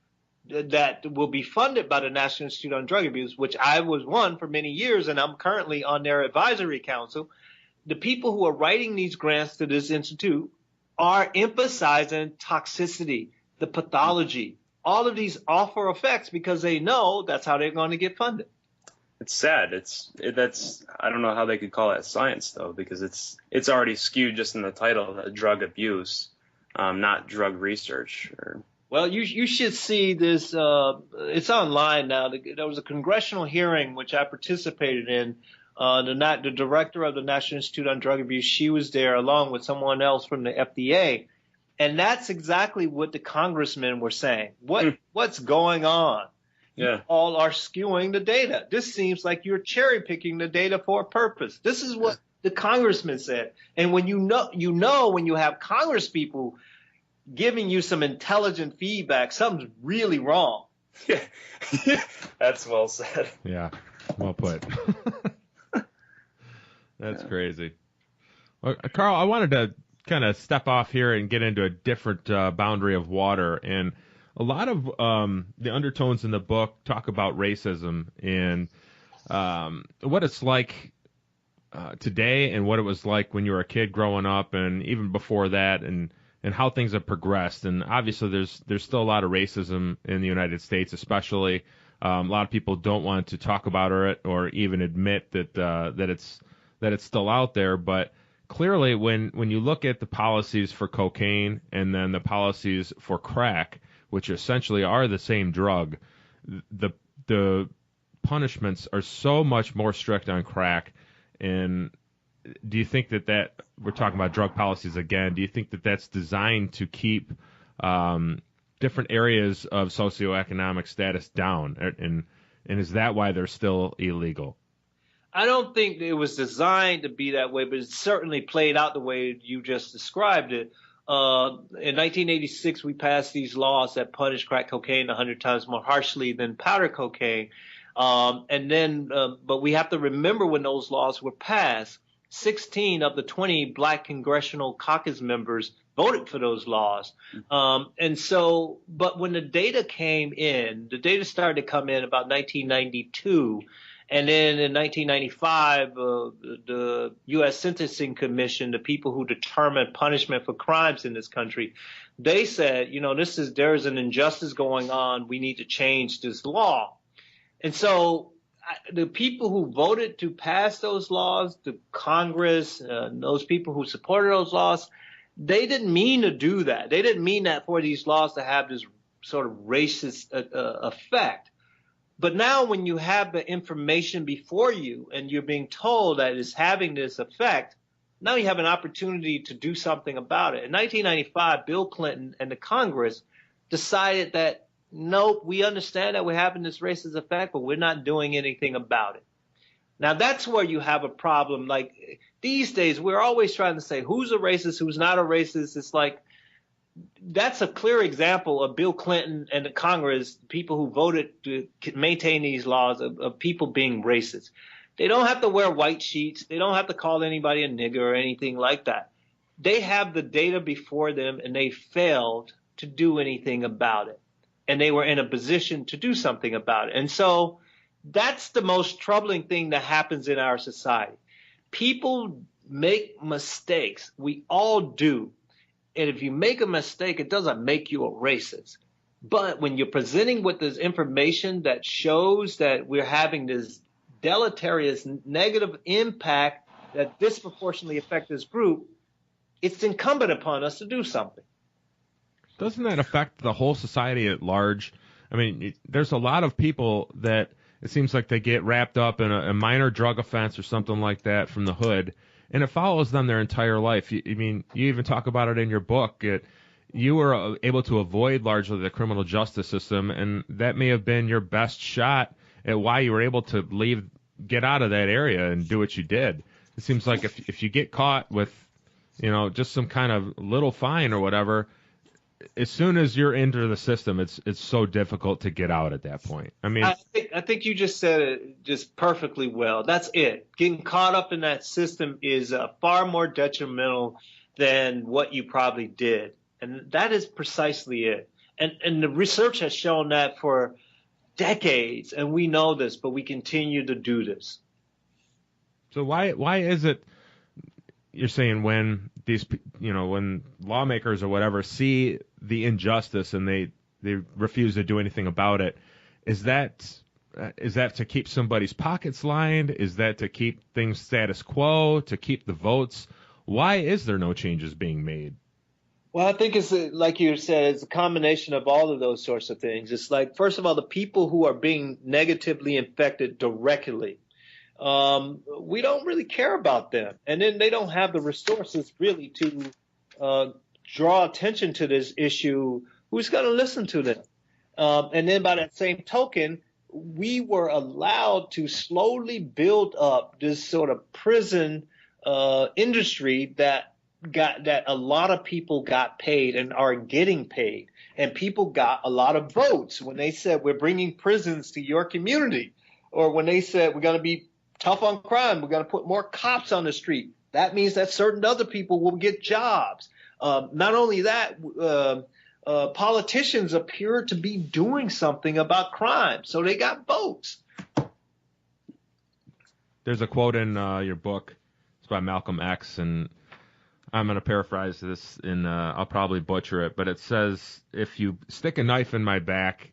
[SPEAKER 3] that will be funded by the National Institute on Drug Abuse, which I was one for many years, and I'm currently on their advisory council, the people who are writing these grants to this institute are emphasizing toxicity, the pathology, all of these awful effects, because they know that's how they're going to get funded.
[SPEAKER 4] It's sad. That's I don't know how they could call that science, though, because it's already skewed just in the title, drug abuse, not drug research.
[SPEAKER 3] Well, you should see this. It's online now. There was a congressional hearing which I participated in. The director of the National Institute on Drug Abuse, she was there along with someone else from the FDA. And that's exactly what the congressmen were saying. What's going on?
[SPEAKER 4] Yeah.
[SPEAKER 3] You all are skewing the data. This seems like you're cherry picking the data for a purpose. This is what the congressman said. And when you know when you have Congress people giving you some intelligent feedback, something's really wrong.
[SPEAKER 4] Yeah. That's well said.
[SPEAKER 2] Yeah, well put. That's crazy. Well, Carl, I wanted to kind of step off here and get into a different boundary of water. And a lot of the undertones in the book talk about racism and what it's like today and what it was like when you were a kid growing up and even before that, and how things have progressed. And obviously there's still a lot of racism in the United States, especially. A lot of people don't want to talk about it or even admit that it's still out there. But clearly when you look at the policies for cocaine and then the policies for crack, which essentially are the same drug, the punishments are so much more strict on crack. And do you think that we're talking about drug policies again? Do you think that that's designed to keep different areas of socioeconomic status down? And is that why they're still illegal?
[SPEAKER 3] I don't think it was designed to be that way, but it certainly played out the way you just described it. In 1986, we passed these laws that punish crack cocaine 100 times more harshly than powder cocaine. But we have to remember when those laws were passed, 16 of the 20 black congressional caucus members voted for those laws. But when the data came in, the data started to come in about 1992. And then in 1995, the U.S. Sentencing Commission, the people who determine punishment for crimes in this country, they said, there's an injustice going on. We need to change this law. And so the people who voted to pass those laws, the Congress, those people who supported those laws, they didn't mean to do that. They didn't mean that for these laws to have this sort of racist effect. But now when you have the information before you and you're being told that it's having this effect, now you have an opportunity to do something about it. In 1995, Bill Clinton and the Congress decided that, nope, we understand that we're having this racist effect, but we're not doing anything about it. Now, that's where you have a problem. Like these days, we're always trying to say who's a racist, who's not a racist. It's like that's a clear example of Bill Clinton and the Congress, people who voted to maintain these laws, of people being racist. They don't have to wear white sheets. They don't have to call anybody a nigger or anything like that. They have the data before them, and they failed to do anything about it. And they were in a position to do something about it. And so that's the most troubling thing that happens in our society. People make mistakes. We all do. And if you make a mistake, it doesn't make you a racist. But when you're presenting with this information that shows that we're having this deleterious negative impact that disproportionately affects this group, it's incumbent upon us to do something.
[SPEAKER 2] Doesn't that affect the whole society at large? I mean, there's a lot of people that it seems like they get wrapped up in a minor drug offense or something like that from the hood, and it follows them their entire life. You even talk about it in your book. You were able to avoid largely the criminal justice system, and that may have been your best shot at why you were able to get out of that area and do what you did. It seems like if you get caught with, just some kind of little fine or whatever, as soon as you're into the system, it's so difficult to get out at that point. I mean,
[SPEAKER 3] I think you just said it just perfectly well. That's it. Getting caught up in that system is far more detrimental than what you probably did. And that is precisely it. And the research has shown that for decades, and we know this, but we continue to do this.
[SPEAKER 2] So why is it you're saying when these, when lawmakers or whatever see the injustice and they refuse to do anything about it, is that to keep somebody's pockets lined? Is that to keep things status quo, to keep the votes? Why is there no changes being made?
[SPEAKER 3] Well, I think it's like you said, it's a combination of all of those sorts of things. It's like, first of all, the people who are being negatively infected directly, we don't really care about them. And then they don't have the resources really to draw attention to this issue. Who's going to listen to them? And then by that same token, we were allowed to slowly build up this sort of prison industry that a lot of people got paid and are getting paid. And people got a lot of votes when they said, we're bringing prisons to your community. Or when they said, we're going to be tough on crime, we're going to put more cops on the street. That means that certain other people will get jobs. Not only that, politicians appear to be doing something about crime. So they got votes.
[SPEAKER 2] There's a quote in your book. It's by Malcolm X, and I'm going to paraphrase this, and I'll probably butcher it, but it says, if you stick a knife in my back,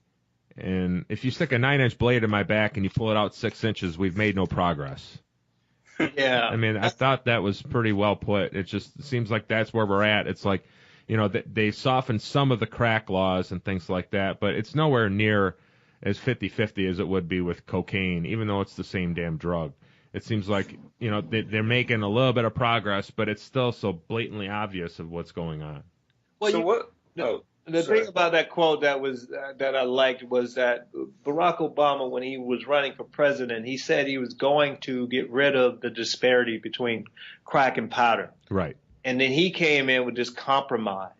[SPEAKER 2] and if you stick a 9-inch blade in my back and you pull it out 6 inches, we've made no progress.
[SPEAKER 3] Yeah.
[SPEAKER 2] I mean, I thought that was pretty well put. It just seems like that's where we're at. It's like, they softened some of the crack laws and things like that, but it's nowhere near as 50-50 as it would be with cocaine, even though it's the same damn drug. It seems like, they're making a little bit of progress, but it's still so blatantly obvious of what's going on.
[SPEAKER 3] Well, the thing about that quote that I liked was that Barack Obama, when he was running for president, he said he was going to get rid of the disparity between crack and powder.
[SPEAKER 2] Right.
[SPEAKER 3] And then he came in with this compromise.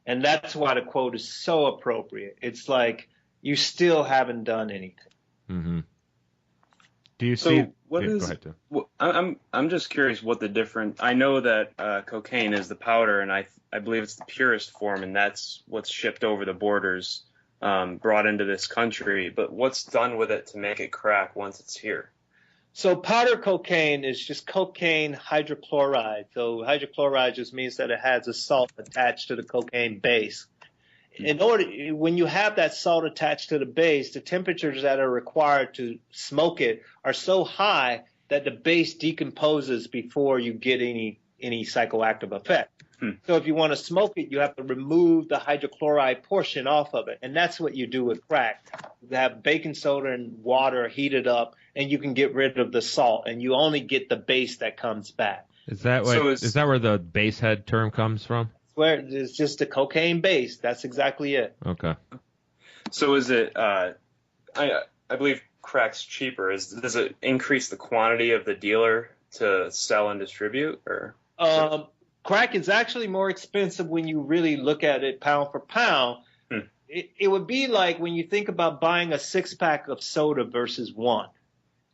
[SPEAKER 3] And that's why the quote is so appropriate. It's like, you still haven't done anything.
[SPEAKER 2] Mm-hmm. Do you see?
[SPEAKER 4] What
[SPEAKER 2] yeah,
[SPEAKER 4] is?
[SPEAKER 2] Go ahead, Tim.
[SPEAKER 4] Well, I'm just curious what the difference. I know that cocaine is the powder, and I believe it's the purest form, and that's what's shipped over the borders, brought into this country. But what's done with it to make it crack once it's here?
[SPEAKER 3] So powder cocaine is just cocaine hydrochloride. So hydrochloride just means that it has a salt attached to the cocaine base. When you have that salt attached to the base, the temperatures that are required to smoke it are so high that the base decomposes before you get any psychoactive effect. So if you want to smoke it, you have to remove the hydrochloride portion off of it. And that's what you do with crack. You have baking soda and water heated up, and you can get rid of the salt, and you only get the base that comes back.
[SPEAKER 2] Is that where the base head term comes from?
[SPEAKER 3] Where it's just a cocaine base. That's exactly it.
[SPEAKER 2] Okay.
[SPEAKER 4] So is it? I believe crack's cheaper. Does it increase the quantity of the dealer to sell and distribute, or?
[SPEAKER 3] crack is actually more expensive when you really look at it pound for pound. It would be like when you think about buying a 6-pack of soda versus one.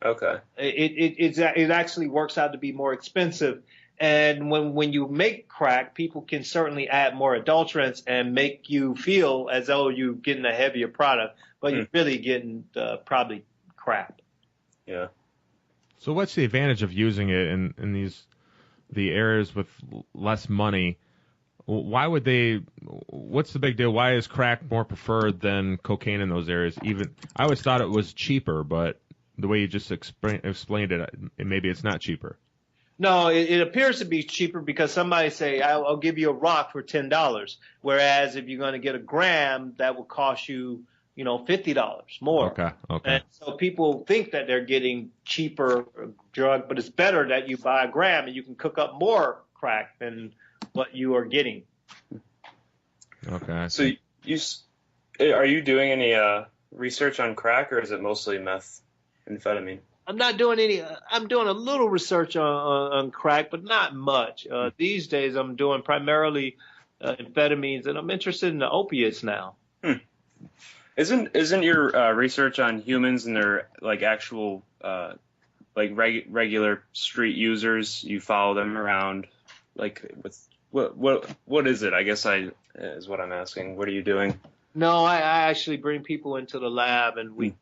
[SPEAKER 4] Okay.
[SPEAKER 3] It actually works out to be more expensive. And when you make crack, people can certainly add more adulterants and make you feel as though you're getting a heavier product, but you're really getting probably crap.
[SPEAKER 4] Yeah.
[SPEAKER 2] So what's the advantage of using it in the areas with less money? Why would they? What's the big deal? Why is crack more preferred than cocaine in those areas? Even I always thought it was cheaper, but the way you just explained it, maybe it's not cheaper.
[SPEAKER 3] No, it appears to be cheaper because somebody say, I'll give you a rock for $10, whereas if you're going to get a gram, that will cost you, $50 more.
[SPEAKER 2] Okay.
[SPEAKER 3] And so people think that they're getting cheaper drug, but it's better that you buy a gram and you can cook up more crack than what you are getting.
[SPEAKER 2] Okay.
[SPEAKER 4] So are you doing any research on crack, or is it mostly methamphetamine?
[SPEAKER 3] I'm not doing any. I'm doing a little research on crack, but not much. These days, I'm doing primarily amphetamines, and I'm interested in the opiates now.
[SPEAKER 4] Isn't your research on humans and their actual regular street users? You follow them around, with what is it? I guess is what I'm asking. What are you doing?
[SPEAKER 3] No, I actually bring people into the lab and we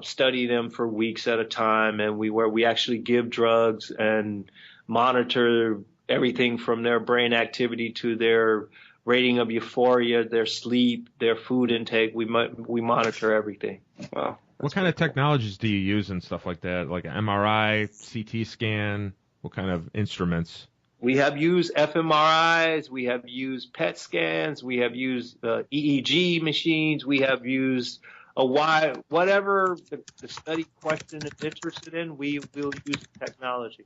[SPEAKER 3] study them for weeks at a time, and we actually give drugs and monitor everything from their brain activity to their rating of euphoria, their sleep, their food intake. We monitor everything.
[SPEAKER 4] Wow.
[SPEAKER 2] What kind of technologies do you use and stuff like that? Like an MRI, CT scan? What kind of instruments?
[SPEAKER 3] We have used fMRIs. We have used PET scans. We have used EEG machines. We have used whatever the study question is interested in, we will use the technology.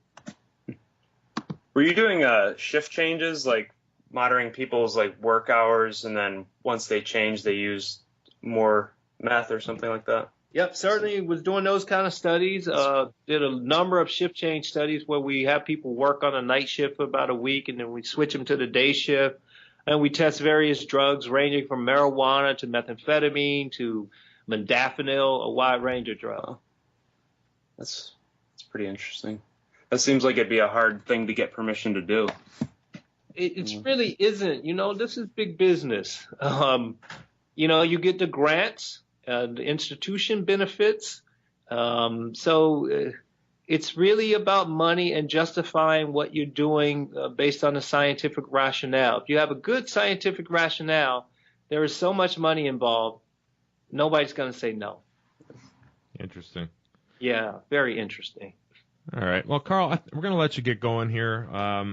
[SPEAKER 4] Were you doing shift changes, like monitoring people's work hours, and then once they change, they use more meth or something like that?
[SPEAKER 3] Yep, certainly was doing those kind of studies. Did a number of shift change studies where we have people work on a night shift for about a week, and then we switch them to the day shift, and we test various drugs ranging from marijuana to methamphetamine to modafinil, a wide range of drugs.
[SPEAKER 4] That's pretty interesting. That seems like it'd be a hard thing to get permission to do.
[SPEAKER 3] It really isn't. This is big business. You get the grants, the institution benefits. So it's really about money and justifying what you're doing based on a scientific rationale. If you have a good scientific rationale, there is so much money involved. Nobody's going to say no.
[SPEAKER 2] Interesting.
[SPEAKER 3] Yeah, very interesting.
[SPEAKER 2] All right. Well, Carl, we're going to let you get going here.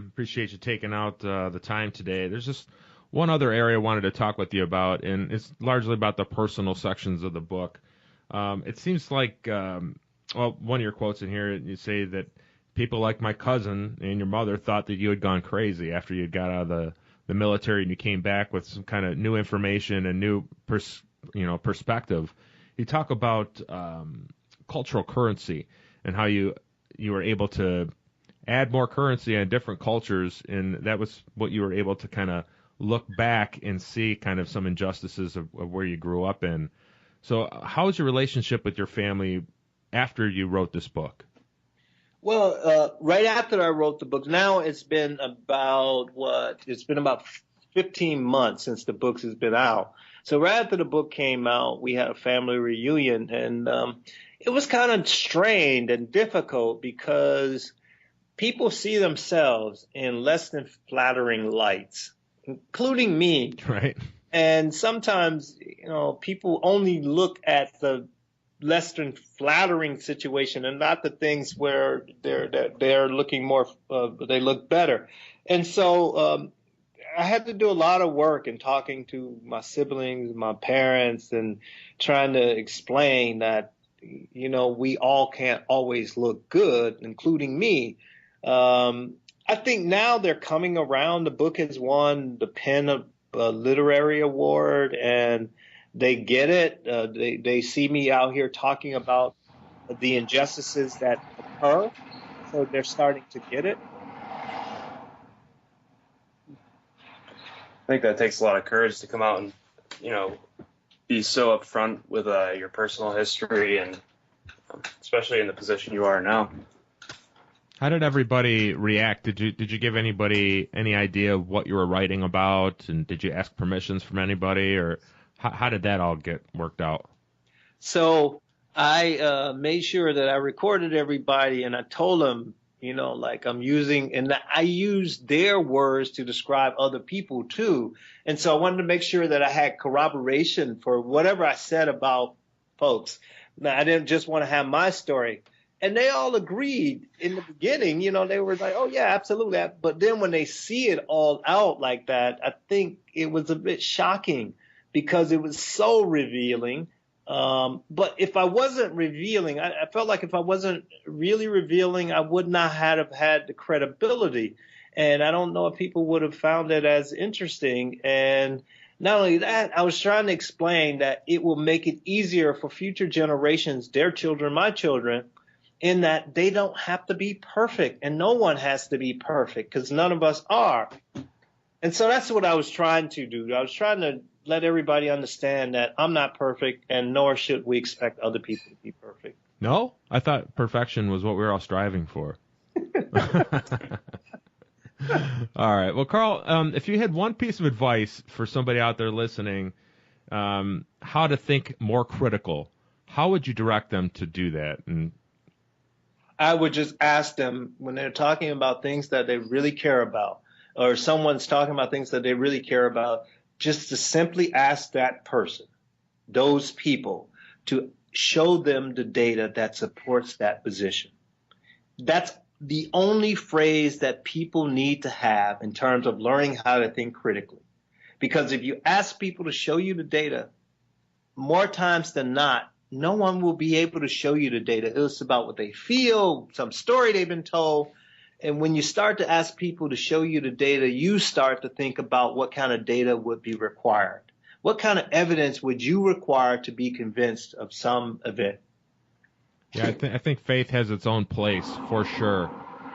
[SPEAKER 2] Appreciate you taking out the time today. There's just one other area I wanted to talk with you about, and it's largely about the personal sections of the book. It seems like, one of your quotes in here, you say that people like my cousin and your mother thought that you had gone crazy after you got out of the military and you came back with some kind of new information and new perspective. You talk about cultural currency and how you were able to add more currency on different cultures, and that was what you were able to kind of look back and see kind of some injustices of where you grew up in. So how was your relationship with your family after you wrote this book?
[SPEAKER 3] Well, right after I wrote the book, now it's been about 15 months since the book has been out. So right after the book came out, we had a family reunion, and it was kind of strained and difficult because people see themselves in less than flattering lights, including me.
[SPEAKER 2] Right.
[SPEAKER 3] And sometimes, people only look at the less than flattering situation and not the things where they're looking more, they look better. And so I had to do a lot of work in talking to my siblings, my parents, and trying to explain that, we all can't always look good, including me. I think now they're coming around. The book has won the PEN Literary Award, and they get it. They see me out here talking about the injustices that occur, so they're starting to get it.
[SPEAKER 4] I think that takes a lot of courage to come out and, be so upfront with your personal history, and especially in the position you are now.
[SPEAKER 2] How did everybody react? Did you give anybody any idea of what you were writing about, and did you ask permissions from anybody, or how did that all get worked out?
[SPEAKER 3] So I made sure that I recorded everybody, and I told them, I'm using, and I used their words to describe other people too. And so I wanted to make sure that I had corroboration for whatever I said about folks. Now, I didn't just want to have my story. And they all agreed in the beginning, they were like, oh, yeah, absolutely. But then when they see it all out like that, I think it was a bit shocking because it was so revealing. But if I wasn't revealing, I felt like if I wasn't really revealing, I would not have had the credibility. And I don't know if people would have found it as interesting. And not only that, I was trying to explain that it will make it easier for future generations, their children, my children, in that they don't have to be perfect, and no one has to be perfect because none of us are. And so that's what I was trying to do. I was trying to let everybody understand that I'm not perfect, and nor should we expect other people to be perfect.
[SPEAKER 2] No? I thought perfection was what we were all striving for. All right. Well, Carl, if you had one piece of advice for somebody out there listening, how to think more critical, how would you direct them to do that? And
[SPEAKER 3] I would just ask them when they're talking about things that they really care about, or someone's talking about things that they really care about, just to simply ask that person, those people, to show them the data that supports that position. That's the only phrase that people need to have in terms of learning how to think critically. Because if you ask people to show you the data, more times than not, no one will be able to show you the data. It's about what they feel, some story they've been told. And when you start to ask people to show you the data, you start to think about what kind of data would be required. What kind of evidence would you require to be convinced of some event?
[SPEAKER 2] Yeah, I think faith has its own place for sure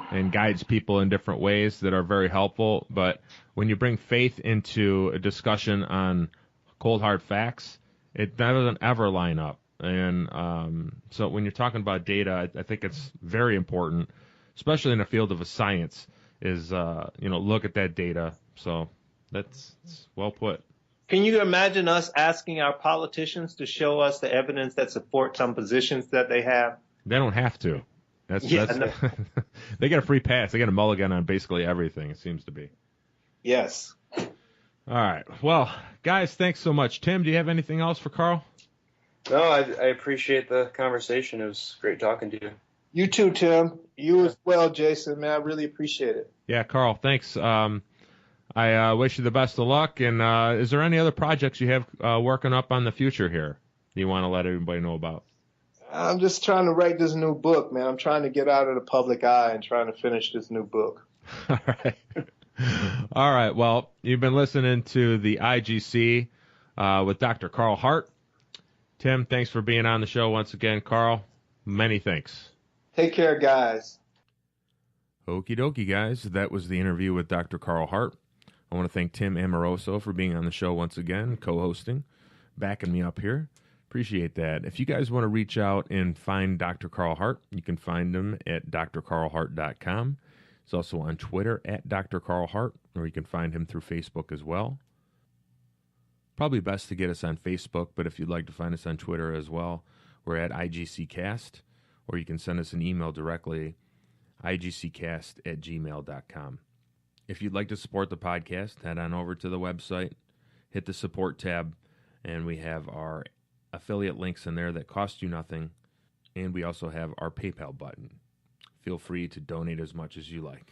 [SPEAKER 2] and guides people in different ways that are very helpful. But when you bring faith into a discussion on cold, hard facts, it doesn't ever line up. And so when you're talking about data, I think it's very important, especially in the field of a science, is, look at that data. So that's well put.
[SPEAKER 3] Can you imagine us asking our politicians to show us the evidence that supports some positions that they have?
[SPEAKER 2] They don't have to. That's
[SPEAKER 3] no.
[SPEAKER 2] They get a free pass. They get a mulligan on basically everything, it seems to be.
[SPEAKER 3] Yes.
[SPEAKER 2] All right. Well, guys, thanks so much. Tim, do you have anything else for Carl?
[SPEAKER 4] No, I appreciate the conversation. It was great talking to you.
[SPEAKER 3] You too, Tim. You as well, Jason. Man, I really appreciate it.
[SPEAKER 2] Yeah, Carl, thanks. I wish you the best of luck. And is there any other projects you have working up on the future here you want to let everybody know about?
[SPEAKER 3] I'm just trying to write this new book, man. I'm trying to get out of the public eye and trying to finish this new book.
[SPEAKER 2] All right. All right. Well, you've been listening to the IGC with Dr. Carl Hart. Tim, thanks for being on the show once again. Carl, many thanks.
[SPEAKER 3] Take care, guys.
[SPEAKER 2] Okie dokie, guys. That was the interview with Dr. Carl Hart. I want to thank Tim Amoroso for being on the show once again, co-hosting, backing me up here. Appreciate that. If you guys want to reach out and find Dr. Carl Hart, you can find him at drcarlhart.com. He's also on Twitter at Dr. Carl Hart, or you can find him through Facebook as well. Probably best to get us on Facebook, but if you'd like to find us on Twitter as well, we're at IGCcast, or you can send us an email directly, igccast@gmail.com. If you'd like to support the podcast, head on over to the website, hit the support tab, and we have our affiliate links in there that cost you nothing, and we also have our PayPal button. Feel free to donate as much as you like.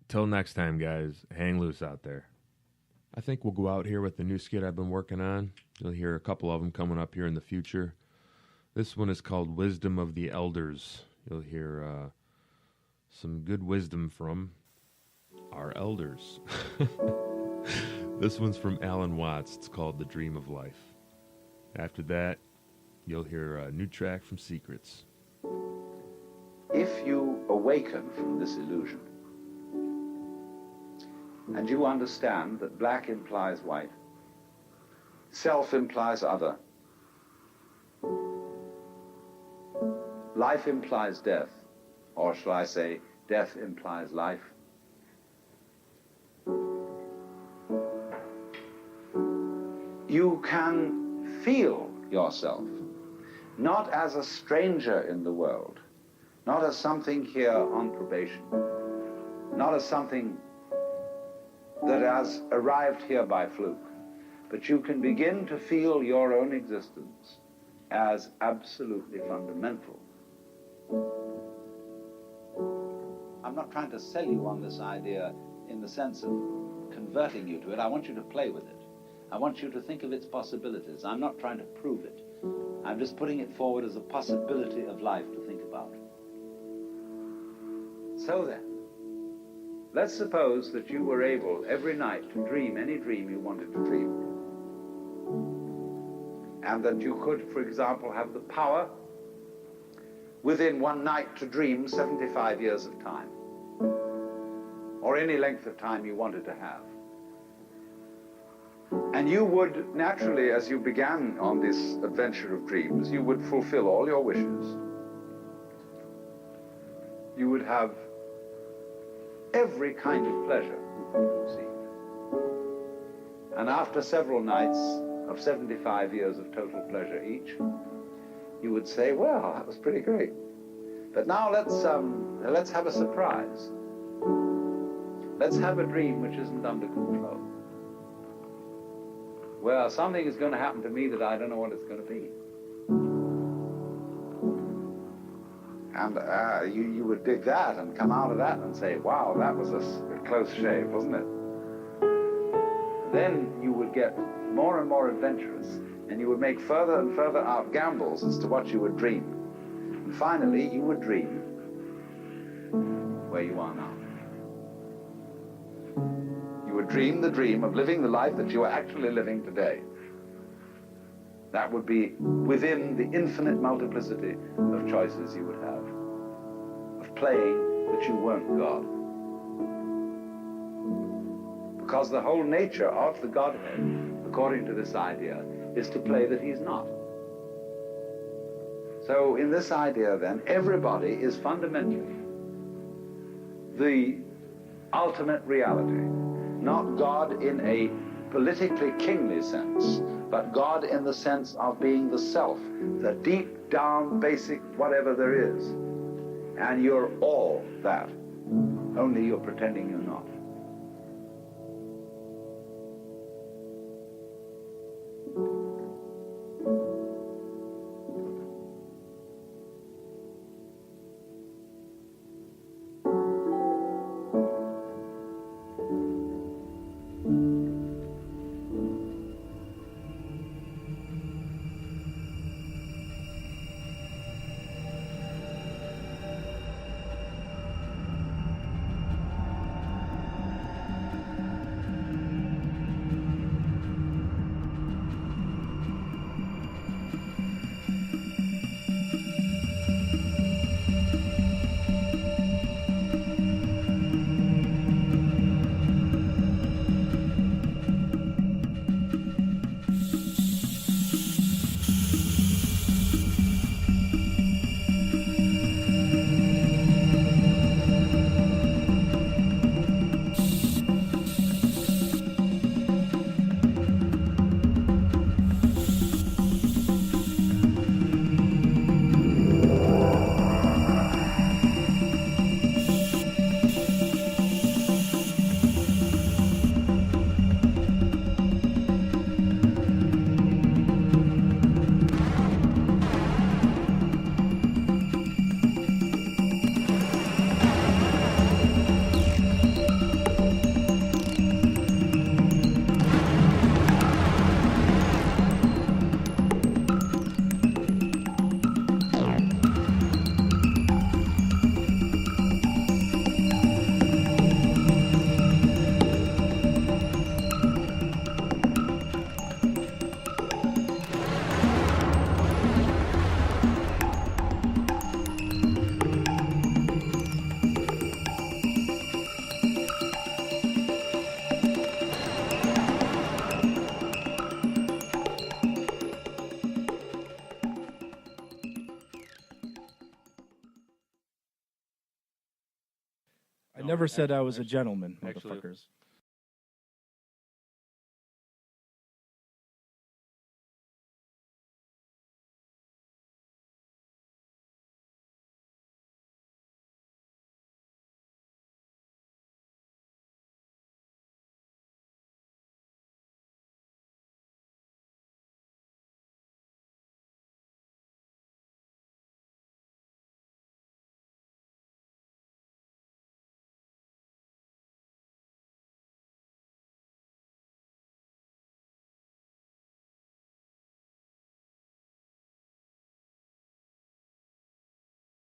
[SPEAKER 2] Till next time, guys, hang loose out there. I think we'll go out here with the new skit I've been working on. You'll hear a couple of them coming up here in the future. This one is called Wisdom of the Elders. You'll hear some good wisdom from our elders. This one's from Alan Watts. It's called The Dream of Life. After that, you'll hear a new track from Secrets.
[SPEAKER 5] If you awaken from this illusion, and you understand that black implies white, self implies other, life implies death, or shall I say, death implies life. You can feel yourself not as a stranger in the world, not as something here on probation, not as something that has arrived here by fluke, but you can begin to feel your own existence as absolutely fundamental. I'm not trying to sell you on this idea in the sense of converting you to it. I want you to play with it. I want you to think of its possibilities. I'm not trying to prove it. I'm just putting it forward as a possibility of life to think about. So then, let's suppose that you were able every night to dream any dream you wanted to dream. And that you could, for example, have the power within one night to dream 75 years of time, or any length of time you wanted to have. And you would naturally, as you began on this adventure of dreams, you would fulfill all your wishes. You would have every kind of pleasure you could conceive. And after several nights of 75 years of total pleasure each, you would say, well, that was pretty great. But now let's have a surprise. Let's have a dream which isn't under control. Well, something is going to happen to me that I don't know what it's going to be. And you would dig that and come out of that and say, wow, that was a close shave, wasn't it? Then you would get more and more adventurous, and you would make further and further out gambles as to what you would dream. And finally, you would dream where you are now. You would dream the dream of living the life that you are actually living today. That would be within the infinite multiplicity of choices you would have, of playing that you weren't God. Because the whole nature of the Godhead, according to this idea, is to play that he's not. So in this idea then, everybody is fundamentally the ultimate reality. Not God in a politically kingly sense, but God in the sense of being the self, the deep down basic whatever there is. And you're all that, only you're pretending you're not.
[SPEAKER 6] Never said I was a gentleman,
[SPEAKER 2] Actually,
[SPEAKER 6] motherfuckers.